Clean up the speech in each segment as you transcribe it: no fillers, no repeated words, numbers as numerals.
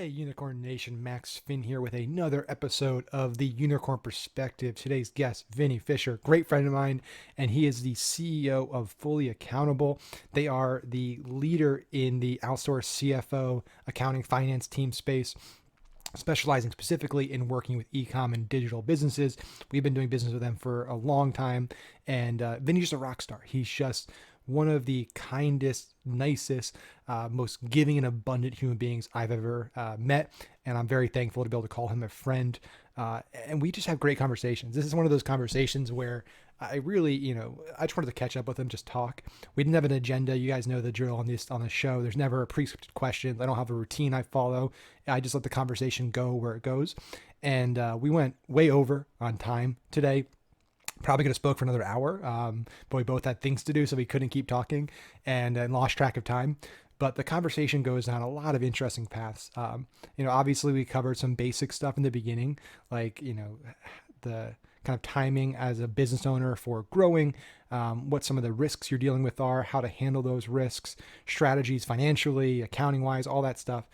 Hey, Unicorn Nation, Max Finn here with another episode of the Unicorn Perspective. Today's guest, Vinnie Fisher, great friend of mine, and he is the CEO of Fully Accountable. They are the leader in the outsourced CFO accounting finance team space, specializing specifically in working with e-com and digital businesses. We've been doing business with them for a long time, and Vinny's just a rock star. He's just one of the kindest, nicest, most giving and abundant human beings I've ever met. And I'm very thankful to be able to call him a friend. And we just have great conversations. This is one of those conversations where I really, I just wanted to catch up with him, just talk. We didn't have an agenda. You guys know the drill on the show. There's never a pre-scripted question. I don't have a routine I follow. I just let the conversation go where it goes. And we went way over on time today. Probably could have spoke for another hour, but we both had things to do, so we couldn't keep talking and lost track of time. But the conversation goes down a lot of interesting paths. Obviously we covered some basic stuff in the beginning, like, the kind of timing as a business owner for growing, what some of the risks you're dealing with are, how to handle those risks, strategies financially, accounting wise, all that stuff.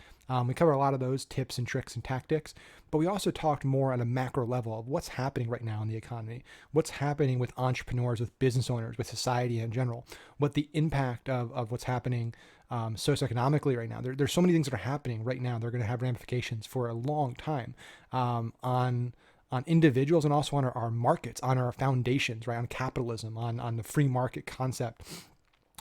We cover a lot of those tips and tricks and tactics, but we also talked more on a macro level of what's happening right now in the economy, what's happening with entrepreneurs, with business owners, with society in general, what the impact of what's happening socioeconomically right now. There's so many things that are happening right now. They're going to have ramifications for a long time on individuals and also on our markets, on our foundations, right? On capitalism, on the free market concept,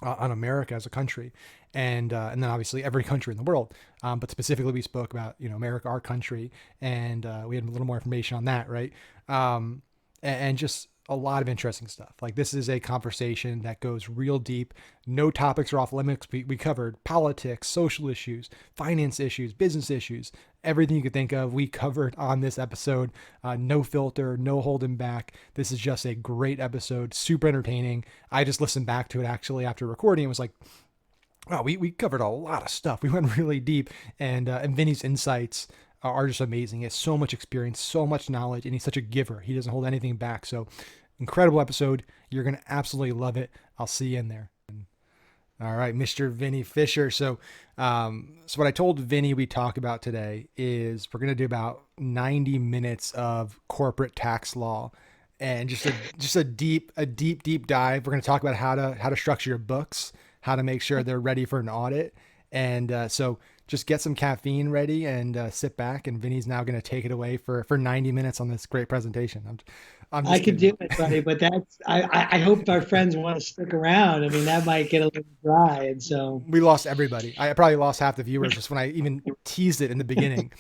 on America as a country, and then obviously every country in the world. But specifically, we spoke about America, our country, and we had a little more information on that, right? And just a lot of interesting stuff. Like, this is a conversation that goes real deep. No topics are off limits. We covered politics, social issues, finance issues, business issues, everything you could think of. We covered on this episode. No filter, no holding back. This is just a great episode, super entertaining. I just listened back to it actually after recording. It was like, wow, we covered a lot of stuff. We went really deep, and Vinny's insights are just amazing. He has so much experience, so much knowledge, and he's such a giver. He doesn't hold anything back. So incredible episode. You're going to absolutely love it. I'll see you in there. All right, Mr. Vinnie Fisher. So what I told Vinny we talk about today is we're going to do about 90 minutes of corporate tax law and just a deep dive. We're going to talk about how to structure your books, how to make sure they're ready for an audit. And so just get some caffeine ready and sit back. And Vinny's now going to take it away for 90 minutes on this great presentation. I could do it, buddy, but I hope our friends want to stick around. I mean, that might get a little dry, and so we lost everybody. I probably lost half the viewers just when I even teased it in the beginning.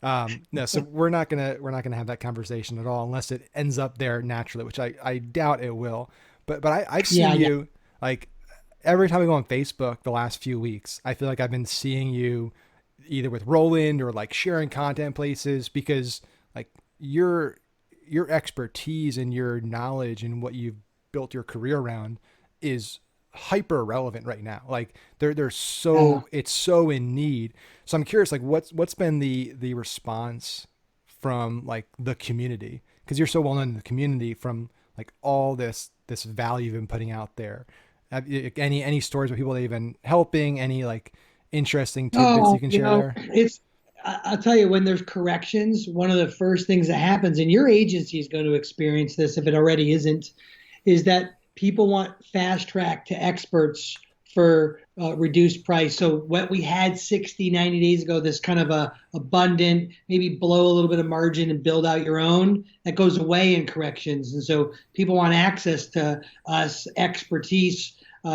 No, so we're not gonna have that conversation at all unless it ends up there naturally, which I doubt it will. But I've seen you like every time I go on Facebook the last few weeks. I feel like I've been seeing you either with Roland or like sharing content places, because like your expertise and your knowledge and what you've built your career around is hyper relevant right now. Like it's so in need. So I'm curious, like what's been the response from like the community? Because you're so well known in the community from like all this value you've been putting out there. Any stories with people that you've been helping? Any like interesting tidbits you can share there? I'll tell you, when there's corrections, one of the first things that happens, and your agency is going to experience this if it already isn't, is that people want fast track to experts for reduced price. So what we had 60, 90 days ago, this kind of a abundant, maybe blow a little bit of margin and build out your own, that goes away in corrections. And so people want access to us expertise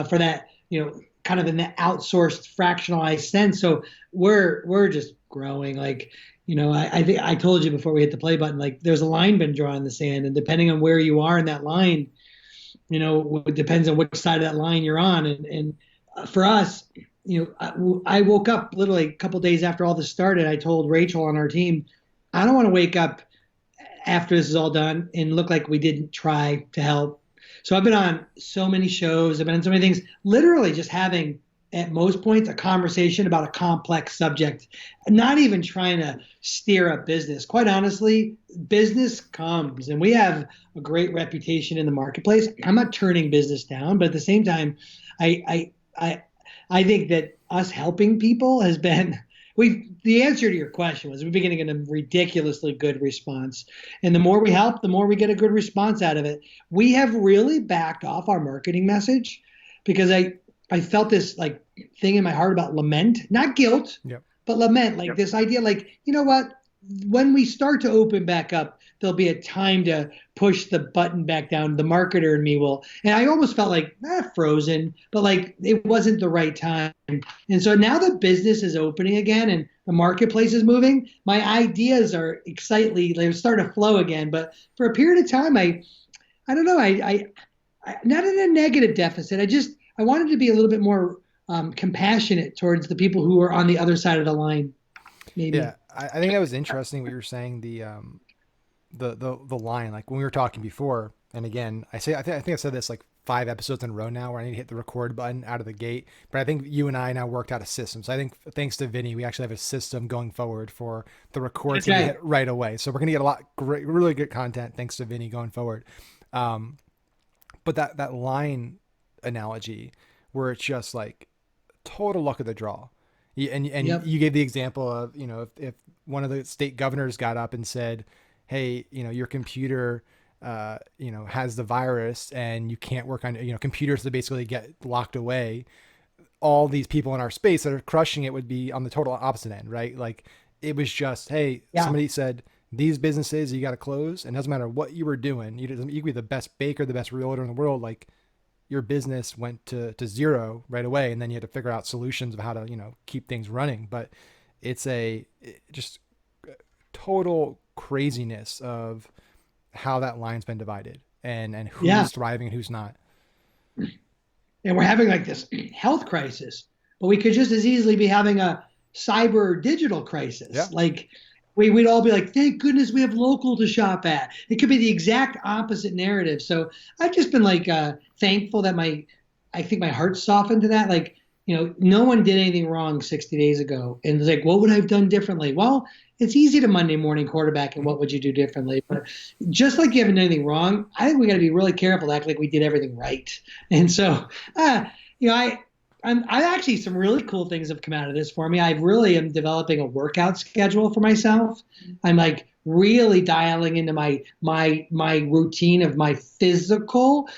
for that, kind of in the outsourced fractionalized sense. So we're just growing. Like, I think I told you before we hit the play button, like there's a line been drawn in the sand, and depending on where you are in that line, it depends on which side of that line you're on. And for us, I woke up literally a couple days after all this started. I told Rachel on our team, I don't want to wake up after this is all done and look like we didn't try to help. So I've been on so many shows. I've been on so many things, literally just having at most points a conversation about a complex subject, not even trying to steer up business. Quite honestly, business comes, and we have a great reputation in the marketplace. I'm not turning business down, but at the same time, I think that us helping people has been the answer to your question was we've been getting a ridiculously good response. And the more we help, the more we get a good response out of it. We have really backed off our marketing message because I felt this like thing in my heart about lament, not guilt, Yep. but lament, like this idea, like, you know what? When we start to open back up, there'll be a time to push the button back down. The marketer in me will. And I almost felt like frozen, but like it wasn't the right time. And so now that business is opening again and the marketplace is moving, my ideas are they're starting to flow again. But for a period of time, I don't know, I not in a negative deficit. I wanted to be a little bit more compassionate towards the people who are on the other side of the line. Maybe. Yeah, I think that was interesting what you were saying. The line, like when we were talking before, and again, I think I've said this like 5 episodes in a row now where I need to hit the record button out of the gate. But I think you and I now worked out a system. So I think thanks to Vinnie, we actually have a system going forward for the records to hit right away. So we're gonna get a lot really good content thanks to Vinnie going forward. But that line analogy where it's just like total luck of the draw. And Yep. you gave the example of, if one of the state governors got up and said, hey, your computer, has the virus and you can't work on, computers that basically get locked away. All these people in our space that are crushing it would be on the total opposite end, right? Like it was just, hey, somebody said these businesses, you got to close, and it doesn't matter what you were doing. You could be the best baker, the best realtor in the world. Like your business went to zero right away. And then you had to figure out solutions of how to, keep things running. But it's just total craziness of how that line's been divided and who's thriving and who's not. And we're having like this health crisis, but we could just as easily be having a cyber digital crisis. Yeah. Like we'd all be like, thank goodness we have local to shop at. It could be the exact opposite narrative. So I've just been like thankful that I think my heart softened to that. Like, no one did anything wrong 60 days ago. And it's like, what would I have done differently? Well, it's easy to Monday morning quarterback and what would you do differently? But just like you haven't done anything wrong, I think we got to be really careful to act like we did everything right. And so, I actually, some really cool things have come out of this for me. I really am developing a workout schedule for myself. I'm like really dialing into my routine of my physical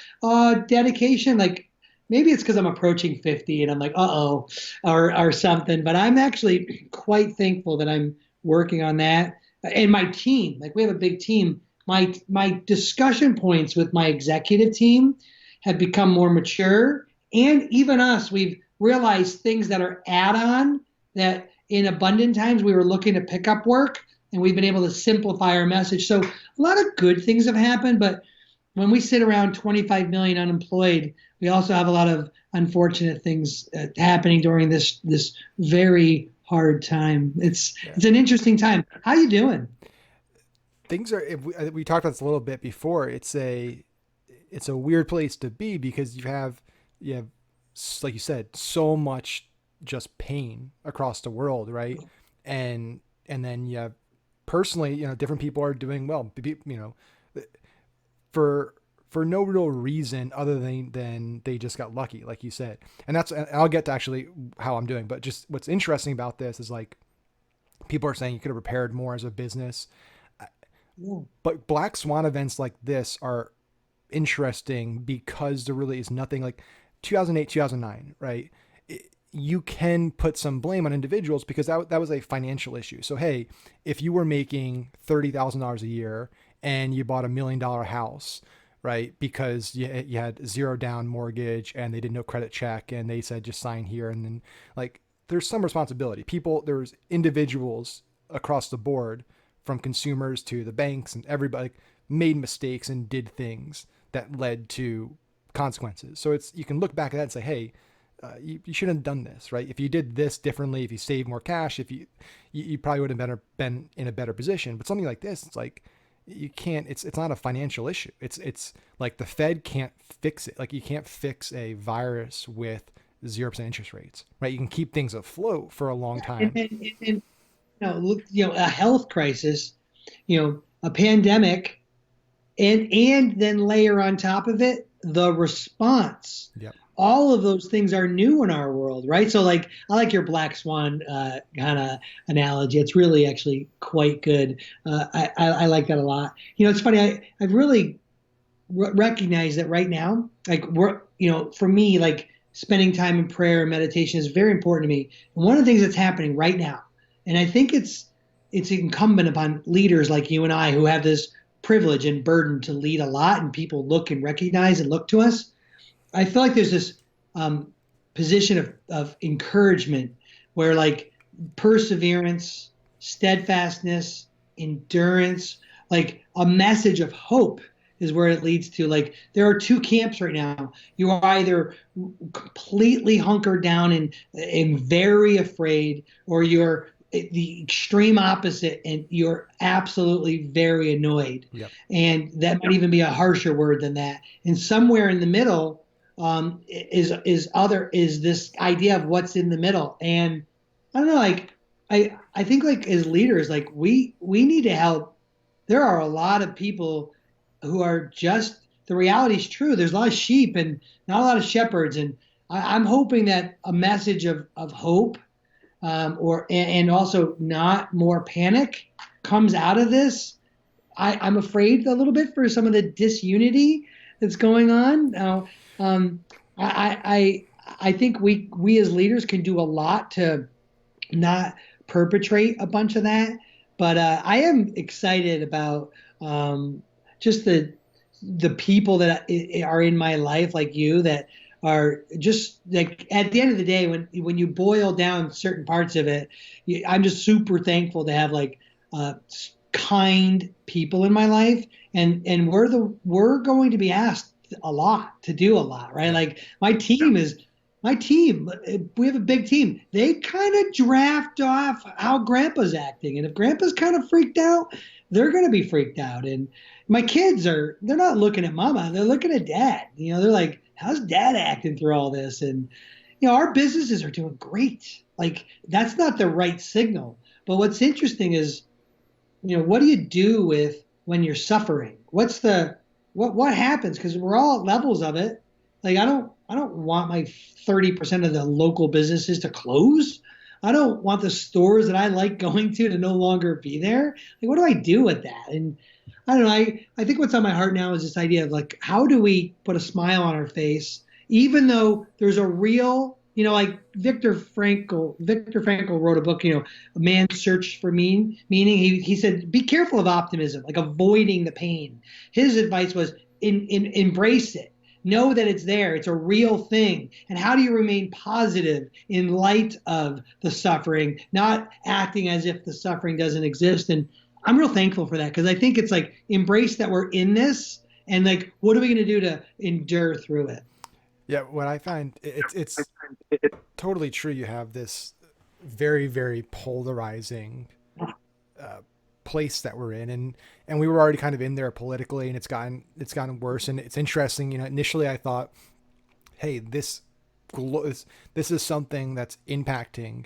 dedication. Like maybe it's because I'm approaching 50 and I'm like, or something. But I'm actually quite thankful that I'm working on that. And my team, like we have a big team. My discussion points with my executive team have become more mature. And even us, we've realized things that are add-on that in abundant times we were looking to pick up work, and we've been able to simplify our message. So a lot of good things have happened, but when we sit around 25 million unemployed, we also have a lot of unfortunate things happening during this very hard time. It's an interesting time. How you doing? Things are. We talked about this a little bit before. It's a weird place to be because you have, like you said, so much just pain across the world, right? And then you have personally, different people are doing well, for no real reason other than they just got lucky, like you said. And I'll get to actually how I'm doing, but just what's interesting about this is like people are saying you could have prepared more as a business. But black swan events like this are interesting because there really is nothing like 2008, 2009, right? You can put some blame on individuals because that was a financial issue. So, hey, if you were making $30,000 a year and you bought $1 million house, right? Because you had zero down mortgage and they did no credit check and they said, just sign here. And then like, there's some responsibility. There's individuals across the board from consumers to the banks and everybody made mistakes and did things that led to consequences. So you can look back at that and say, hey, you shouldn't have done this, right? If you did this differently, if you saved more cash, if you probably would have been in a better position. But something like this, it's like, you can't, it's not a financial issue. It's like the Fed can't fix it. Like you can't fix a virus with 0% interest rates, right? You can keep things afloat for a long time. And a health crisis, a pandemic, and then layer on top of it the response all of those things are new in our world, right? So like I like your black swan kind of analogy. It's really actually quite good. I like that a lot. It's funny. I've really recognized that right now, like for me, like spending time in prayer and meditation is very important to me. And one of the things that's happening right now, and I think it's incumbent upon leaders like you and I who have this privilege and burden to lead a lot, and people look and recognize and look to us. I feel like there's this um, position of encouragement where like perseverance, steadfastness, endurance, like a message of hope is where it leads to. Like there are two camps right now. You are either completely hunkered down and very afraid, or you're the extreme opposite and you're absolutely very annoyed. Yep. And that might even be a harsher word than that. And somewhere in the middle is this idea of what's in the middle. And I don't know, like I think like as leaders, like we need to help. There are a lot of people who are just, the reality is true. There's a lot of sheep and not a lot of shepherds. And I'm hoping that a message of hope, and also not more panic, comes out of this. I'm afraid a little bit for some of the disunity that's going on. I think we as leaders can do a lot to not perpetrate a bunch of that. But I am excited about just the people that are in my life, like you, that are just like, at the end of the day, when you boil down certain parts of it, I'm just super thankful to have like kind people in my life, and we're going to be asked a lot to do a lot, right? Like my team, we have a big team. They kind of draft off how grandpa's acting. And if grandpa's kind of freaked out, they're going to be freaked out. And my kids they're not looking at mama, they're looking at dad. They're like, how's dad acting through all this? And, our businesses are doing great. Like that's not the right signal. But what's interesting is, what do you do with when you're suffering? What happens? Because we're all at levels of it. Like I don't want my 30% of the local businesses to close. I don't want the stores that I like going to no longer be there. Like, what do I do with that? And I don't know. I think what's on my heart now is this idea of like, how do we put a smile on our face, even though there's a real, like Viktor Frankl wrote a book, A Man's Search for Meaning. He said, be careful of optimism, like avoiding the pain. His advice was embrace it. Know that it's there. It's a real thing. And how do you remain positive in light of the suffering, not acting as if the suffering doesn't exist? And I'm real thankful for that, because I think it's like, embrace that we're in this, and like, what are we going to do to endure through it? Yeah, what I find it's totally true. You have this very, very polarizing place that we're in, and we were already kind of in there politically, and it's gotten worse. And it's interesting. Initially I thought, hey, this is something that's impacting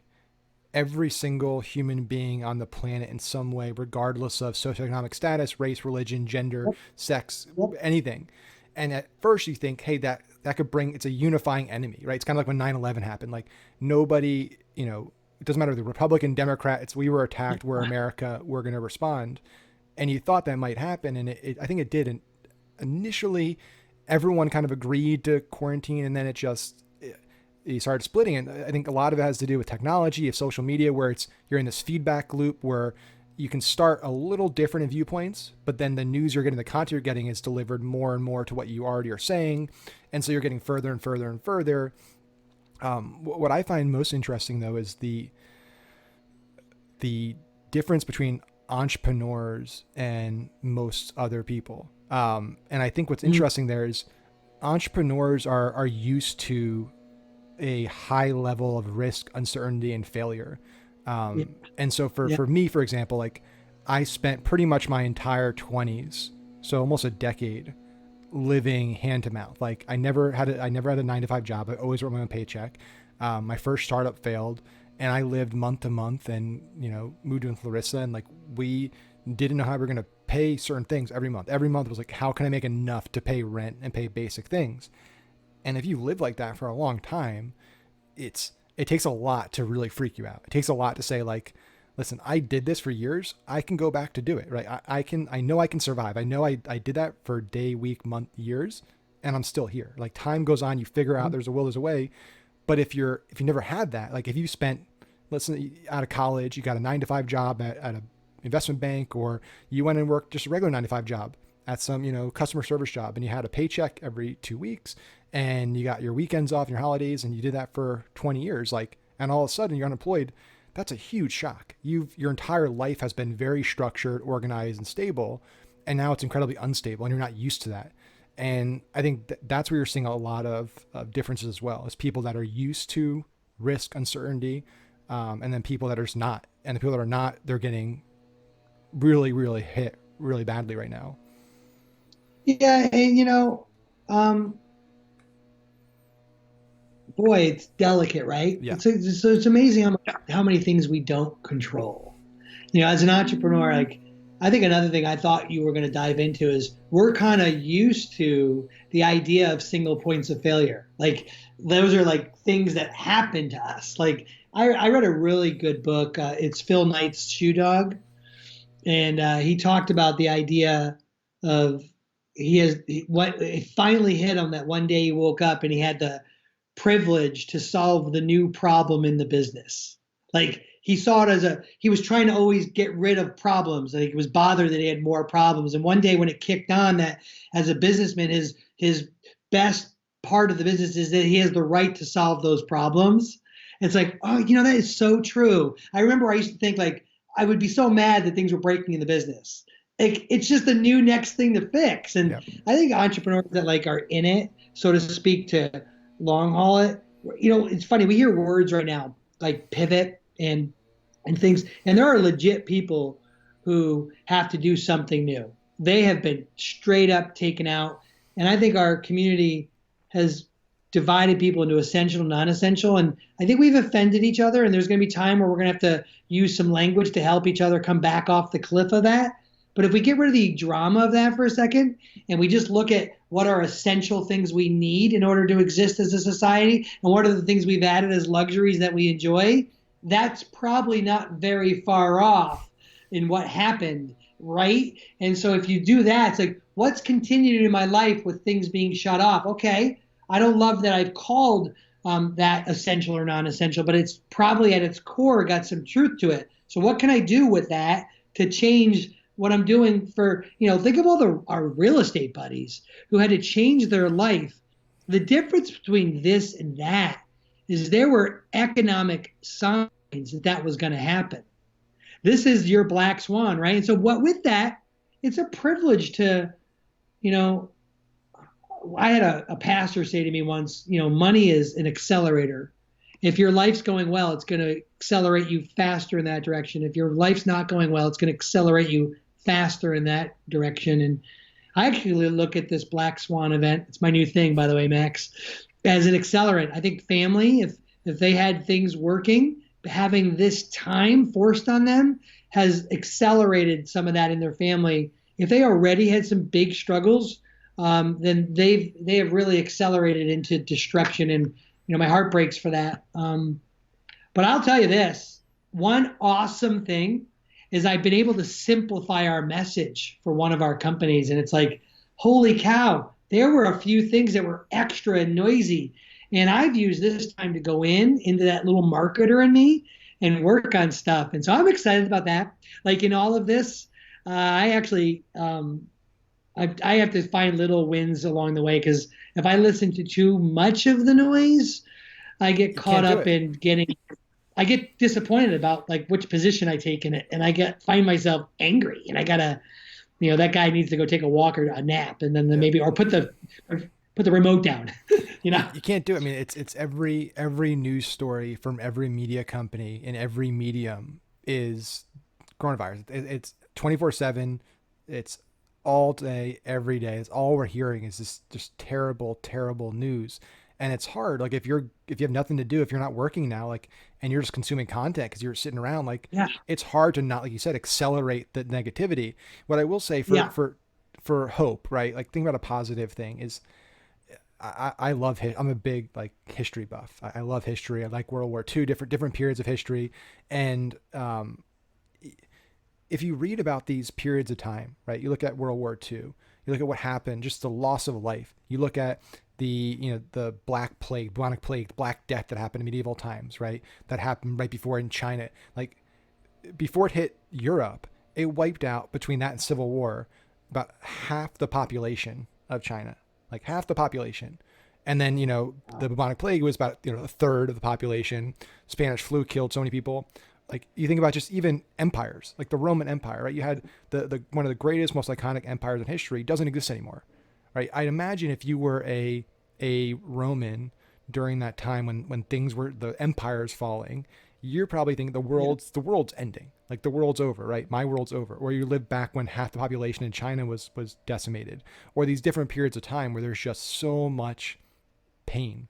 every single human being on the planet in some way, regardless of socioeconomic status, race, religion, gender, sex, anything. And at first you think, hey, that could bring, it's a unifying enemy, right? It's kind of like when 9/11 happened. Like nobody, it doesn't matter the Republican, Democrat, we were attacked, we're America, we're going to respond. And you thought that might happen. And I think it did. And initially everyone kind of agreed to quarantine, and then you started splitting. And I think a lot of it has to do with technology, of social media, where you're in this feedback loop where you can start a little different in viewpoints, but then the news you're getting, the content you're getting is delivered more and more to what you already are saying. And so you're getting further and further and further. What I find most interesting though is the difference between entrepreneurs and most other people. And I think what's interesting there is entrepreneurs are used to a high level of risk, uncertainty, and failure. And so for me, for example, like I spent pretty much my entire 20s, so almost a decade, living hand to mouth. Like I never had a 9-to-5 job. I always wrote my own paycheck. My first startup failed, and I lived month to month, and moved with Larissa, and like we didn't know how we were going to pay certain things every month. Every month was like, how can I make enough to pay rent and pay basic things? And if you live like that for a long time, it takes a lot to really freak you out. It takes a lot to say like, listen, I did this for years. I can go back to do it, right? I know I can survive. I know I did that for day, week, month, years, and I'm still here. Like time goes on, you figure out there's a will, there's a way. But if you never had that, like if you spent, let's say out of college, you got a 9 to 5 job at a investment bank, or you went and worked just a regular 9 to 5 job at some, customer service job, and you had a paycheck every 2 weeks, and you got your weekends off and your holidays, and you did that for 20 years, like, and all of a sudden you're unemployed. That's a huge shock. Your entire life has been very structured, organized, and stable, and now it's incredibly unstable, and you're not used to that. And I think that's where you're seeing a lot of differences as well, as people that are used to risk, uncertainty, and then people that are just not. And the people that are not, they're getting really, really hit really badly right now. Yeah, and boy, it's delicate, right? Yeah. It's amazing how many things we don't control. As an entrepreneur, like I think another thing I thought you were going to dive into is we're kind of used to the idea of single points of failure. Like those are like things that happen to us. Like I read a really good book. It's Phil Knight's Shoe Dog, and he talked about the idea of what it finally hit him that one day he woke up and he had the privilege to solve the new problem in the business. Like he saw it as he was trying to always get rid of problems. I think he was bothered that he had more problems. And one day when it kicked on that as a businessman, his best part of the business is that he has the right to solve those problems. It's like, oh, that is so true. I remember I used to think like I would be so mad that things were breaking in the business. Like it's just the new next thing to fix. And Yep. I think entrepreneurs that like are in it, so to speak, to long haul it. It's funny. We hear words right now like pivot and things, and there are legit people who have to do something new. They have been straight up taken out, and I think our community has divided people into essential and non-essential, and I think we've offended each other, and there's going to be time where we're going to have to use some language to help each other come back off the cliff of that. But if we get rid of the drama of that for a second, and we just look at what are essential things we need in order to exist as a society, and what are the things we've added as luxuries that we enjoy, that's probably not very far off in what happened, right? And so if you do that, it's like, what's continued in my life with things being shut off? Okay, I don't love that I've called that essential or non-essential, but it's probably at its core got some truth to it. So what can I do with that to change what I'm doing for, think of all our real estate buddies who had to change their life. The difference between this and that is there were economic signs that was going to happen. This is your black swan, right? And so with that, it's a privilege to, I had a pastor say to me once, money is an accelerator. If your life's going well, it's going to accelerate you faster in that direction. If your life's not going well, it's going to accelerate you faster in that direction. And I actually look at this Black Swan event, it's my new thing, by the way, Max, as an accelerant. I think family, if they had things working, having this time forced on them has accelerated some of that in their family. If they already had some big struggles, then they have really accelerated into destruction. And my heart breaks for that. But I'll tell you this, one awesome thing is I've been able to simplify our message for one of our companies. And it's like, holy cow, there were a few things that were extra and noisy. And I've used this time to go into that little marketer in me and work on stuff. And so I'm excited about that. Like in all of this, I actually, I have to find little wins along the way, because if I listen to too much of the noise, I get caught up in I get disappointed about like which position I take in it, and I find myself angry, and I gotta, that guy needs to go take a walk or a nap, and then maybe or put the remote down. You can't do it. I mean, it's every news story from every media company in every medium is coronavirus. It's 24/7. It's all day, every day. It's all we're hearing is this just terrible, terrible news. And it's hard. Like if you have nothing to do, if you're not working now, like, and you're just consuming content because you're sitting around, like, It's hard to not, like you said, accelerate the negativity. What I will say for hope, right? Like think about a positive thing is I love I'm a big like history buff. I love history. I like World War II, different periods of history, and if you read about these periods of time, right? You look at World War II, you look at what happened, just the loss of life. You look at the Black Plague, bubonic plague, Black Death that happened in medieval times, right? That happened right before in China. Like before it hit Europe, it wiped out between that and Civil War about half the population of China, like half the population. And then, the bubonic plague was about, a third of the population. Spanish flu killed so many people. Like you think about just even empires, like the Roman Empire, right? You had the one of the greatest, most iconic empires in history doesn't exist anymore, right? I'd imagine if you were a Roman during that time when things were, the empire's falling, you're probably thinking the world's ending, like the world's over, right? My world's over. Or you live back when half the population in China was decimated, or these different periods of time where there's just so much pain.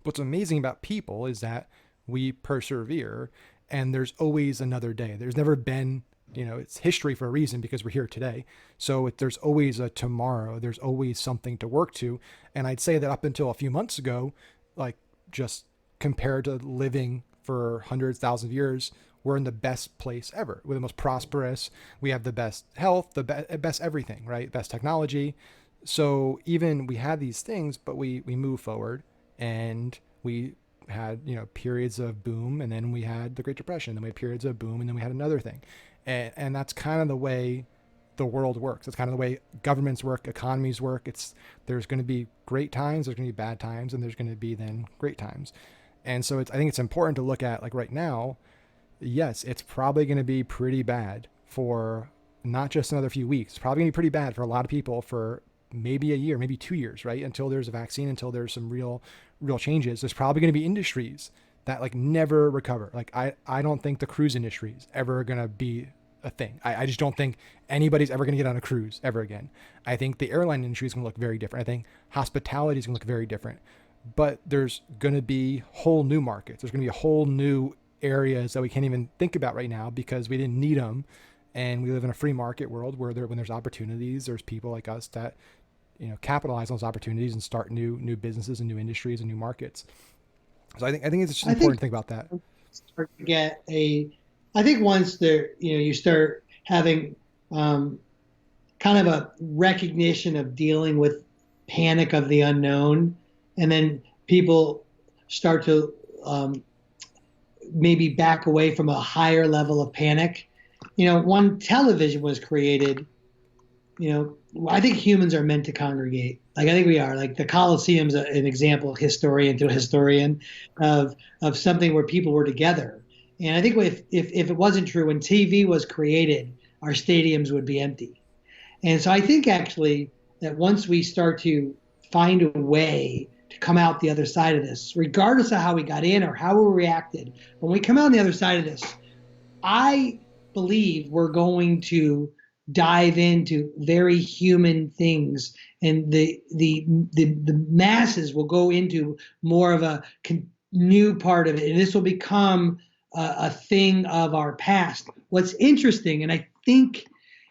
What's amazing about people is that we persevere, and there's always another day. There's never been, it's history for a reason because we're here today. So there's always a tomorrow. There's always something to work to. And I'd say that up until a few months ago, like just compared to living for hundreds, thousands of years, we're in the best place ever. We're the most prosperous. We have the best health, the best everything, right? Best technology. So even we had these things, but we move forward, and we had, periods of boom, and then we had the Great Depression, then we had periods of boom, and then we had another thing. And that's kind of the way the world works. It's kind of the way governments work, economies work. There's going to be great times, there's going to be bad times, and there's going to be then great times. And so I think it's important to look at, like right now, yes, it's probably going to be pretty bad for not just another few weeks. It's probably going to be pretty bad for a lot of people for maybe a year, maybe 2 years, right? Until there's a vaccine, until there's some real changes. There's probably going to be industries that like never recover. Like I don't think the cruise industry is ever going to be a thing. I just don't think anybody's ever going to get on a cruise ever again. I think the airline industry is going to look very different. I think hospitality is going to look very different. But there's going to be whole new markets. There's going to be a whole new areas that we can't even think about right now because we didn't need them. And we live in a free market world where when there's opportunities, there's people like us that, capitalize on those opportunities and start new businesses and new industries and new markets. So I think it's just important to think about that. Start to get I think once you start having kind of a recognition of dealing with panic of the unknown, and then people start to maybe back away from a higher level of panic. When television was created, I think humans are meant to congregate. Like I think we are. Like the Colosseum's an example, historian to a historian, of something where people were together. And I think if it wasn't true, when TV was created, our stadiums would be empty. And so I think actually that once we start to find a way to come out the other side of this, regardless of how we got in or how we reacted, when we come out on the other side of this, I believe we're going to dive into very human things, and the masses will go into more of a new part of it, and this will become a thing of our past. What's interesting, and I think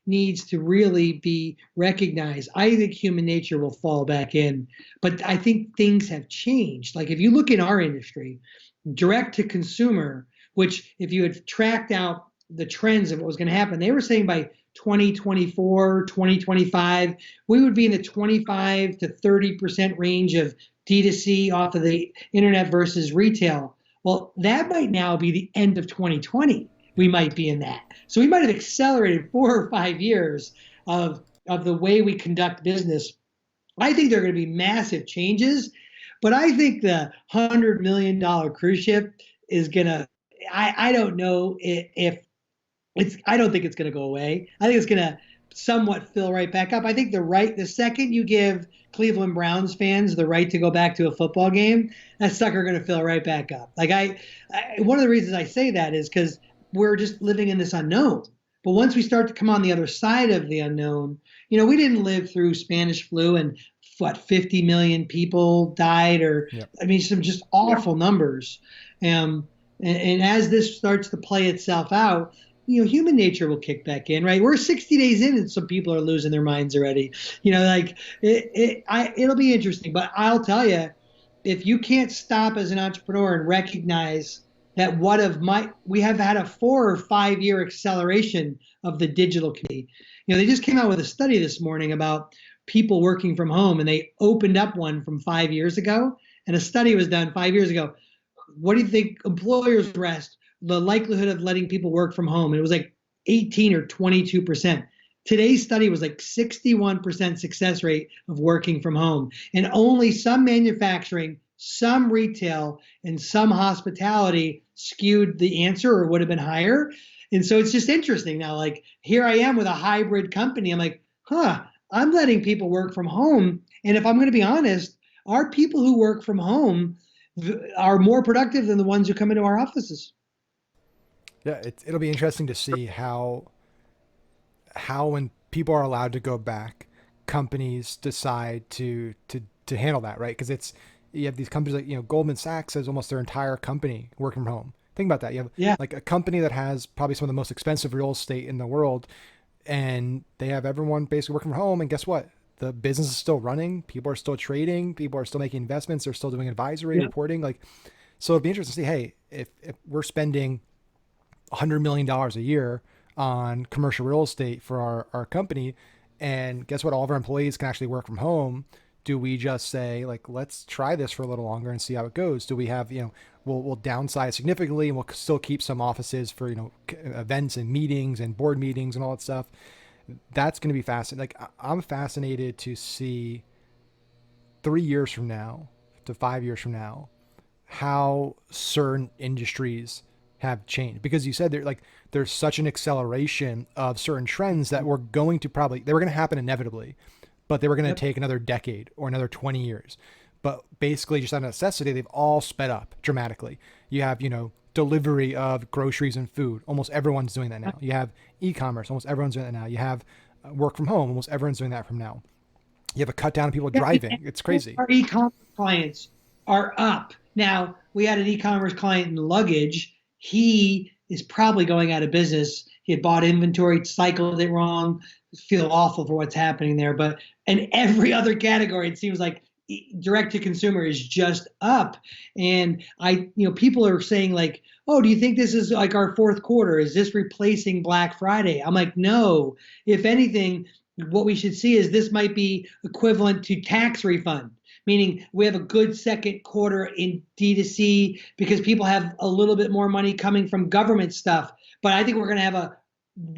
needs to really be recognized, I think human nature will fall back in, but I think things have changed. Like if you look in our industry, direct to consumer, which if you had tracked out the trends of what was going to happen, they were saying by 2024, 2025, we would be in the 25 to 30% range of D2C off of the internet versus retail. Well, that might now be the end of 2020. We might be in that. So we might have accelerated 4 or 5 years of the way we conduct business. I think there are going to be massive changes, but I think the $100 million cruise ship is going to, I don't know if I don't think it's going to go away. I think it's going to somewhat fill right back up. I think the second you give Cleveland Browns fans the right to go back to a football game, that sucker going to fill right back up. Like one of the reasons I say that is because we're just living in this unknown. But once we start to come on the other side of the unknown, we didn't live through Spanish flu and 50 million people died, or yep. I mean, some just awful numbers. And as this starts to play itself out, human nature will kick back in, right? We're 60 days in and some people are losing their minds already. Like it'll be interesting, but I'll tell you, if you can't stop as an entrepreneur and recognize that we have had a 4 or 5 year acceleration of the digital community. They just came out with a study this morning about people working from home, and they opened up one from 5 years ago, and a study was done 5 years ago. What do you think employers rest the likelihood of letting people work from home? And it was like 18 or 22%. Today's study was like 61% success rate of working from home, and only some manufacturing, some retail, and some hospitality skewed the answer or would have been higher. And so it's just interesting now, like here I am with a hybrid company. I'm like, I'm letting people work from home. And if I'm going to be honest, our people who work from home are more productive than the ones who come into our offices. Yeah, it'll be interesting to see how when people are allowed to go back, companies decide to handle that, right? Because you have these companies like Goldman Sachs has almost their entire company working from home. Think about that. You have like a company that has probably some of the most expensive real estate in the world, and they have everyone basically working from home. And guess what? The business is still running. People are still trading. People are still making investments. They're still doing advisory reporting. So it'd be interesting to see, hey, if we're spending $100 million a year on commercial real estate for our company, and guess what? All of our employees can actually work from home. Do we just say, like, let's try this for a little longer and see how it goes? Do we have, we'll downsize significantly and we'll still keep some offices for, events and meetings and board meetings and all that stuff. That's going to be fascinating. Like, I'm fascinated to see 3 years from now to 5 years from now, how certain industries have changed, because you said there's such an acceleration of certain trends that they were going to happen inevitably, but they were going to take another decade or another 20 years. But basically, just out of necessity, they've all sped up dramatically. You have, delivery of groceries and food. Almost everyone's doing that now. You have e-commerce. Almost everyone's doing that now. You have work from home. Almost everyone's doing that from now. You have a cut down of people driving. It's crazy. Our e-commerce clients are up. Now, we had an e-commerce client in luggage. He is probably going out of business. He had bought inventory, cycled it wrong, feel awful for what's happening there. But in every other category, it seems like direct to consumer is just up. And people are saying like, oh, do you think this is like our fourth quarter? Is this replacing Black Friday? I'm like, no. If anything, what we should see is this might be equivalent to tax refund, meaning we have a good second quarter in D2C because people have a little bit more money coming from government stuff. But I think we're going to have a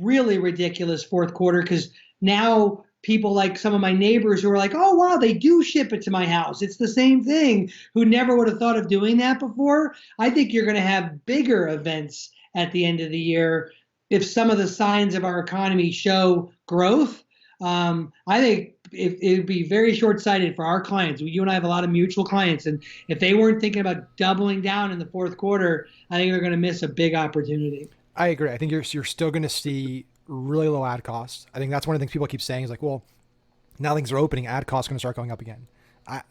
really ridiculous fourth quarter because now people like some of my neighbors who are like, oh, wow, they do ship it to my house. It's the same thing, who never would have thought of doing that before. I think you're going to have bigger events at the end of the year if some of the signs of our economy show growth. I think it would be very short-sighted for our clients. You and I have a lot of mutual clients, and if they weren't thinking about doubling down in the fourth quarter, I think they're going to miss a big opportunity. I agree. I think you're still going to see really low ad costs. I think that's one of the things people keep saying is like, well, now things are opening, ad costs are going to start going up again.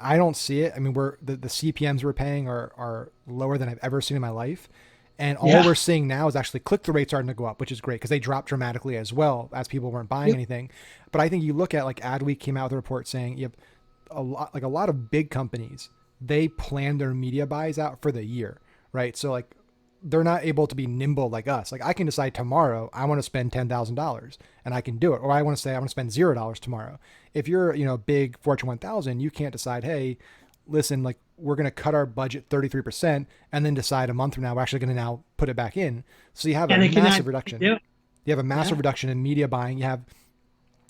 I don't see it. I mean, the CPMs we're paying are lower than I've ever seen in my life. And all we're seeing now is actually click-through rates starting to go up, which is great because they dropped dramatically as well as people weren't buying anything. But I think you look at like Adweek came out with a report saying you have a lot of big companies, they plan their media buys out for the year, right? So like they're not able to be nimble like us. Like I can decide tomorrow I want to spend $10,000 and I can do it, or I want to say I want to spend $0 tomorrow. If you're a big Fortune 1000, you can't decide, hey, listen, like we're going to cut our budget 33% and then decide a month from now we're actually going to now put it back in. So you have a massive reduction. You have a massive reduction in media buying. You have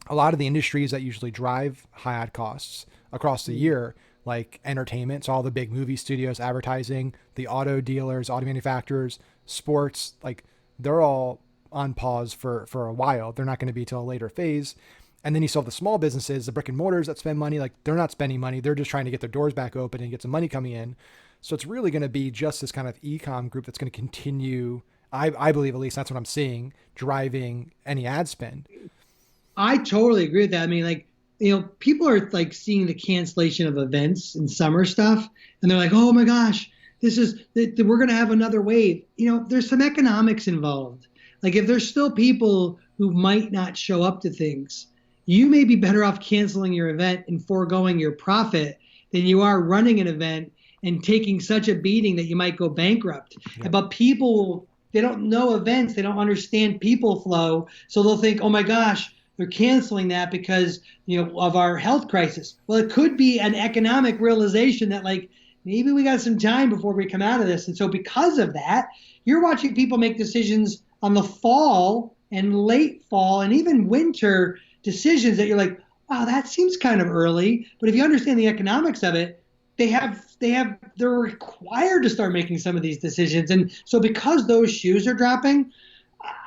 a lot of the industries that usually drive high ad costs across the year, like entertainment. So all the big movie studios, advertising, the auto dealers, auto manufacturers, sports, like they're all on pause for a while. They're not going to be till a later phase. And then you still have the small businesses, the brick and mortars that spend money, like they're not spending money. They're just trying to get their doors back open and get some money coming in. So it's really going to be just this kind of e-com group that's going to continue. I believe, at least that's what I'm seeing, driving any ad spend. I totally agree with that. I mean, like, people are like seeing the cancellation of events and summer stuff. And they're like, oh my gosh, we're going to have another wave. There's some economics involved. Like if there's still people who might not show up to things, you may be better off canceling your event and foregoing your profit than you are running an event and taking such a beating that you might go bankrupt. Yep. But people, they don't know events, they don't understand people flow, so they'll think, oh my gosh, they're canceling that because of our health crisis. Well, it could be an economic realization that like maybe we got some time before we come out of this. And so because of that, you're watching people make decisions on the fall and late fall and even winter decisions that you're like, wow, that seems kind of early. But if you understand the economics of it, they're required to start making some of these decisions. And so because those shoes are dropping,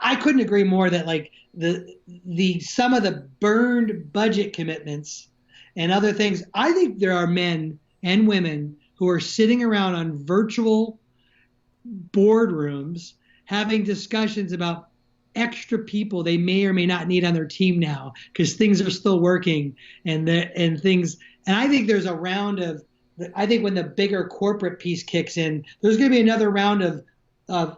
I couldn't agree more that like the some of the burned budget commitments and other things, I think there are men and women who are sitting around on virtual boardrooms having discussions about extra people they may or may not need on their team now because things are still working and things. And I think there's a round of, I think when the bigger corporate piece kicks in, there's going to be another round of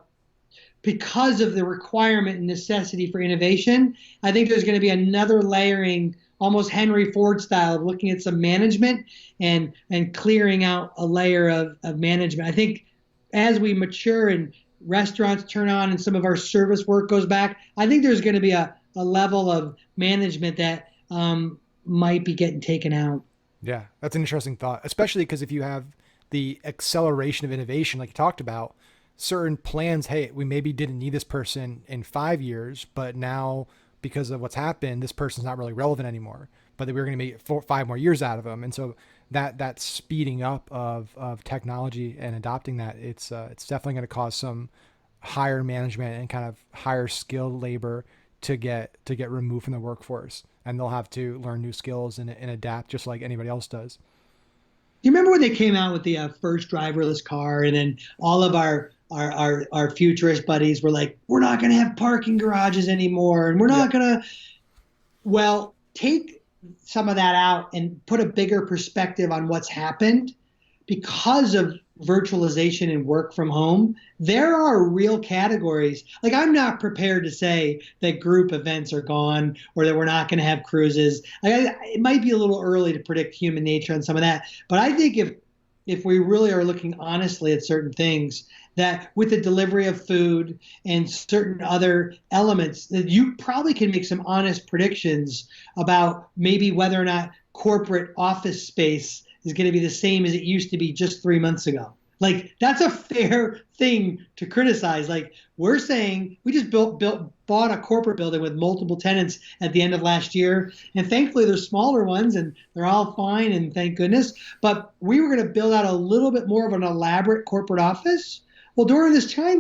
because of the requirement and necessity for innovation. I think there's going to be another layering, almost Henry Ford style, of looking at some management and clearing out a layer of management. I think as we mature and restaurants turn on and some of our service work goes back, I think there's going to be a level of management that might be getting taken out. Yeah, that's an interesting thought, especially because if you have the acceleration of innovation, like you talked about, certain plans, hey, we maybe didn't need this person in 5 years, but now because of what's happened, this person's not really relevant anymore, but we're going to make 5 more years out of them. And so that speeding up of technology and adopting that, it's definitely going to cause some higher management and kind of higher skilled labor to get removed from the workforce, and they'll have to learn new skills and adapt just like anybody else does. Do you remember when they came out with the first driverless car, and then all of our futurist buddies were like, we're not going to have parking garages anymore, and we're not going to. Well, take some of that out and put a bigger perspective on what's happened because of virtualization and work from home. There are real categories. Like I'm not prepared to say that group events are gone or that we're not going to have cruises. It might be a little early to predict human nature on some of that, but I think if we really are looking honestly at certain things, that with the delivery of food and certain other elements, that you probably can make some honest predictions about maybe whether or not corporate office space is going to be the same as it used to be just 3 months ago. Like that's a fair thing to criticize. Like we're saying we just bought a corporate building with multiple tenants at the end of last year. And thankfully they're smaller ones and they're all fine and thank goodness. But we were going to build out a little bit more of an elaborate corporate office. Well, during this time,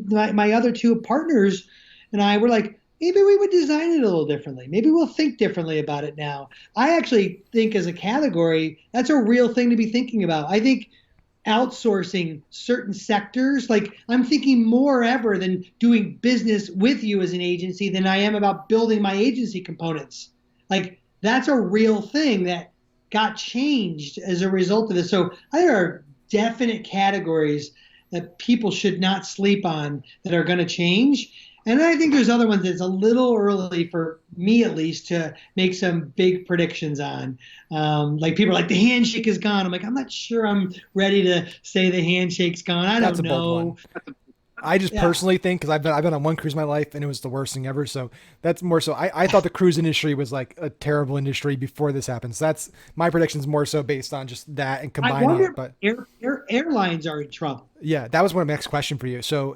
my other two partners and I were like, maybe we would design it a little differently. Maybe we'll think differently about it now. I actually think as a category, that's a real thing to be thinking about. I think outsourcing certain sectors, like I'm thinking more ever than doing business with you as an agency than I am about building my agency components. Like that's a real thing that got changed as a result of this. So there are definite categories that people should not sleep on that are going to change. And I think there's other ones that's a little early for me, at least, to make some big predictions on. Like people are like, the handshake is gone. I'm like, I'm not sure I'm ready to say the handshake's gone. I That's don't a bold know. one. I just personally think, because I've been on one cruise in my life and it was the worst thing ever. So that's more so. I thought the cruise industry was like a terrible industry before this happened. So that's my predictions more so based on just that and I combining wonder it. But if airlines are in trouble. yeah, that was my next question for you. So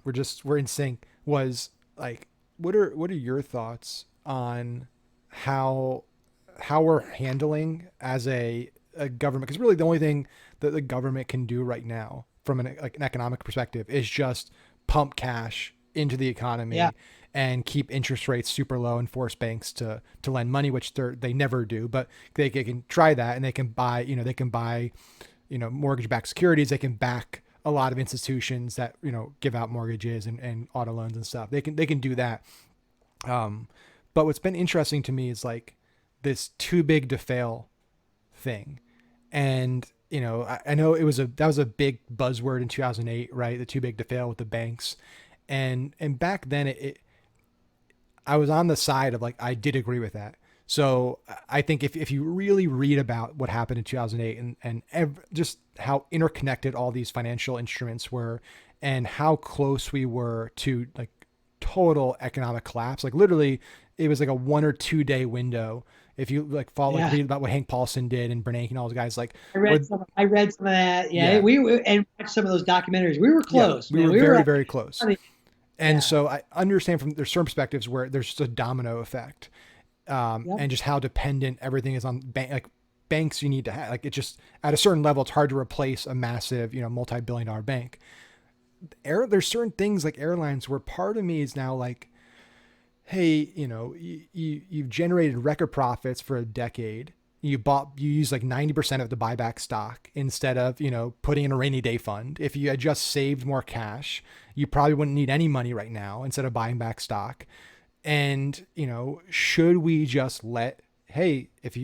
we're in sync. Was like, what are your thoughts on how we're handling as a government? Because really the only thing that the government can do right now from an economic perspective is just pump cash into the economy, Yeah. and keep interest rates super low and force banks to lend money, which they never do, but they can try that, and they can buy mortgage-backed securities. They can back a lot of institutions that give out mortgages and auto loans and stuff. They can do that. But what's been interesting to me is like this too big to fail thing. And I know that was a big buzzword in 2008, right? The too big to fail with the banks. And back then I was on the side of like, I did agree with that. So I think if you really read about what happened in 2008 and just how interconnected all these financial instruments were and how close we were to like total economic collapse, like literally it was like a 1 or 2 day window. If you like follow, like Yeah. read about what Hank Paulson did and Bernanke and all those guys, like, I or read some. I read some of that. Yeah, yeah, and watched some of those documentaries. We were yeah, close, we man. were We were very, like, very close. And yeah, so I understand from there's certain perspectives where there's just a domino effect, yep, and just how dependent everything is on like banks you need to have. Like it just at a certain level, it's hard to replace a massive, multi-billion-dollar bank. There's certain things like airlines where part of me is now like, hey, you've generated record profits for a decade. You use like 90% of the buyback stock instead of, putting in a rainy day fund. If you had just saved more cash, you probably wouldn't need any money right now instead of buying back stock. And, should we just hey, if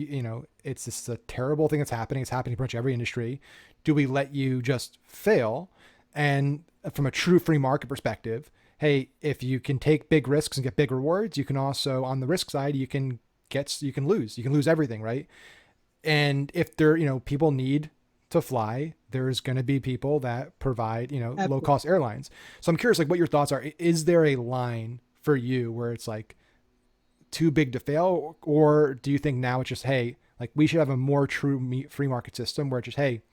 it's just a terrible thing that's happening. It's happening in pretty much every industry. Do we let you just fail? And from a true free market perspective, hey, if you can take big risks and get big rewards, you can also, on the risk side, you can lose everything. Right. And if people need to fly, there's going to be people that provide, low absolutely. cost airlines. So I'm curious, like what your thoughts are. Is there a line for you where it's like too big to fail? Or do you think now it's just, hey, like we should have a more true free market system where it's just, hey,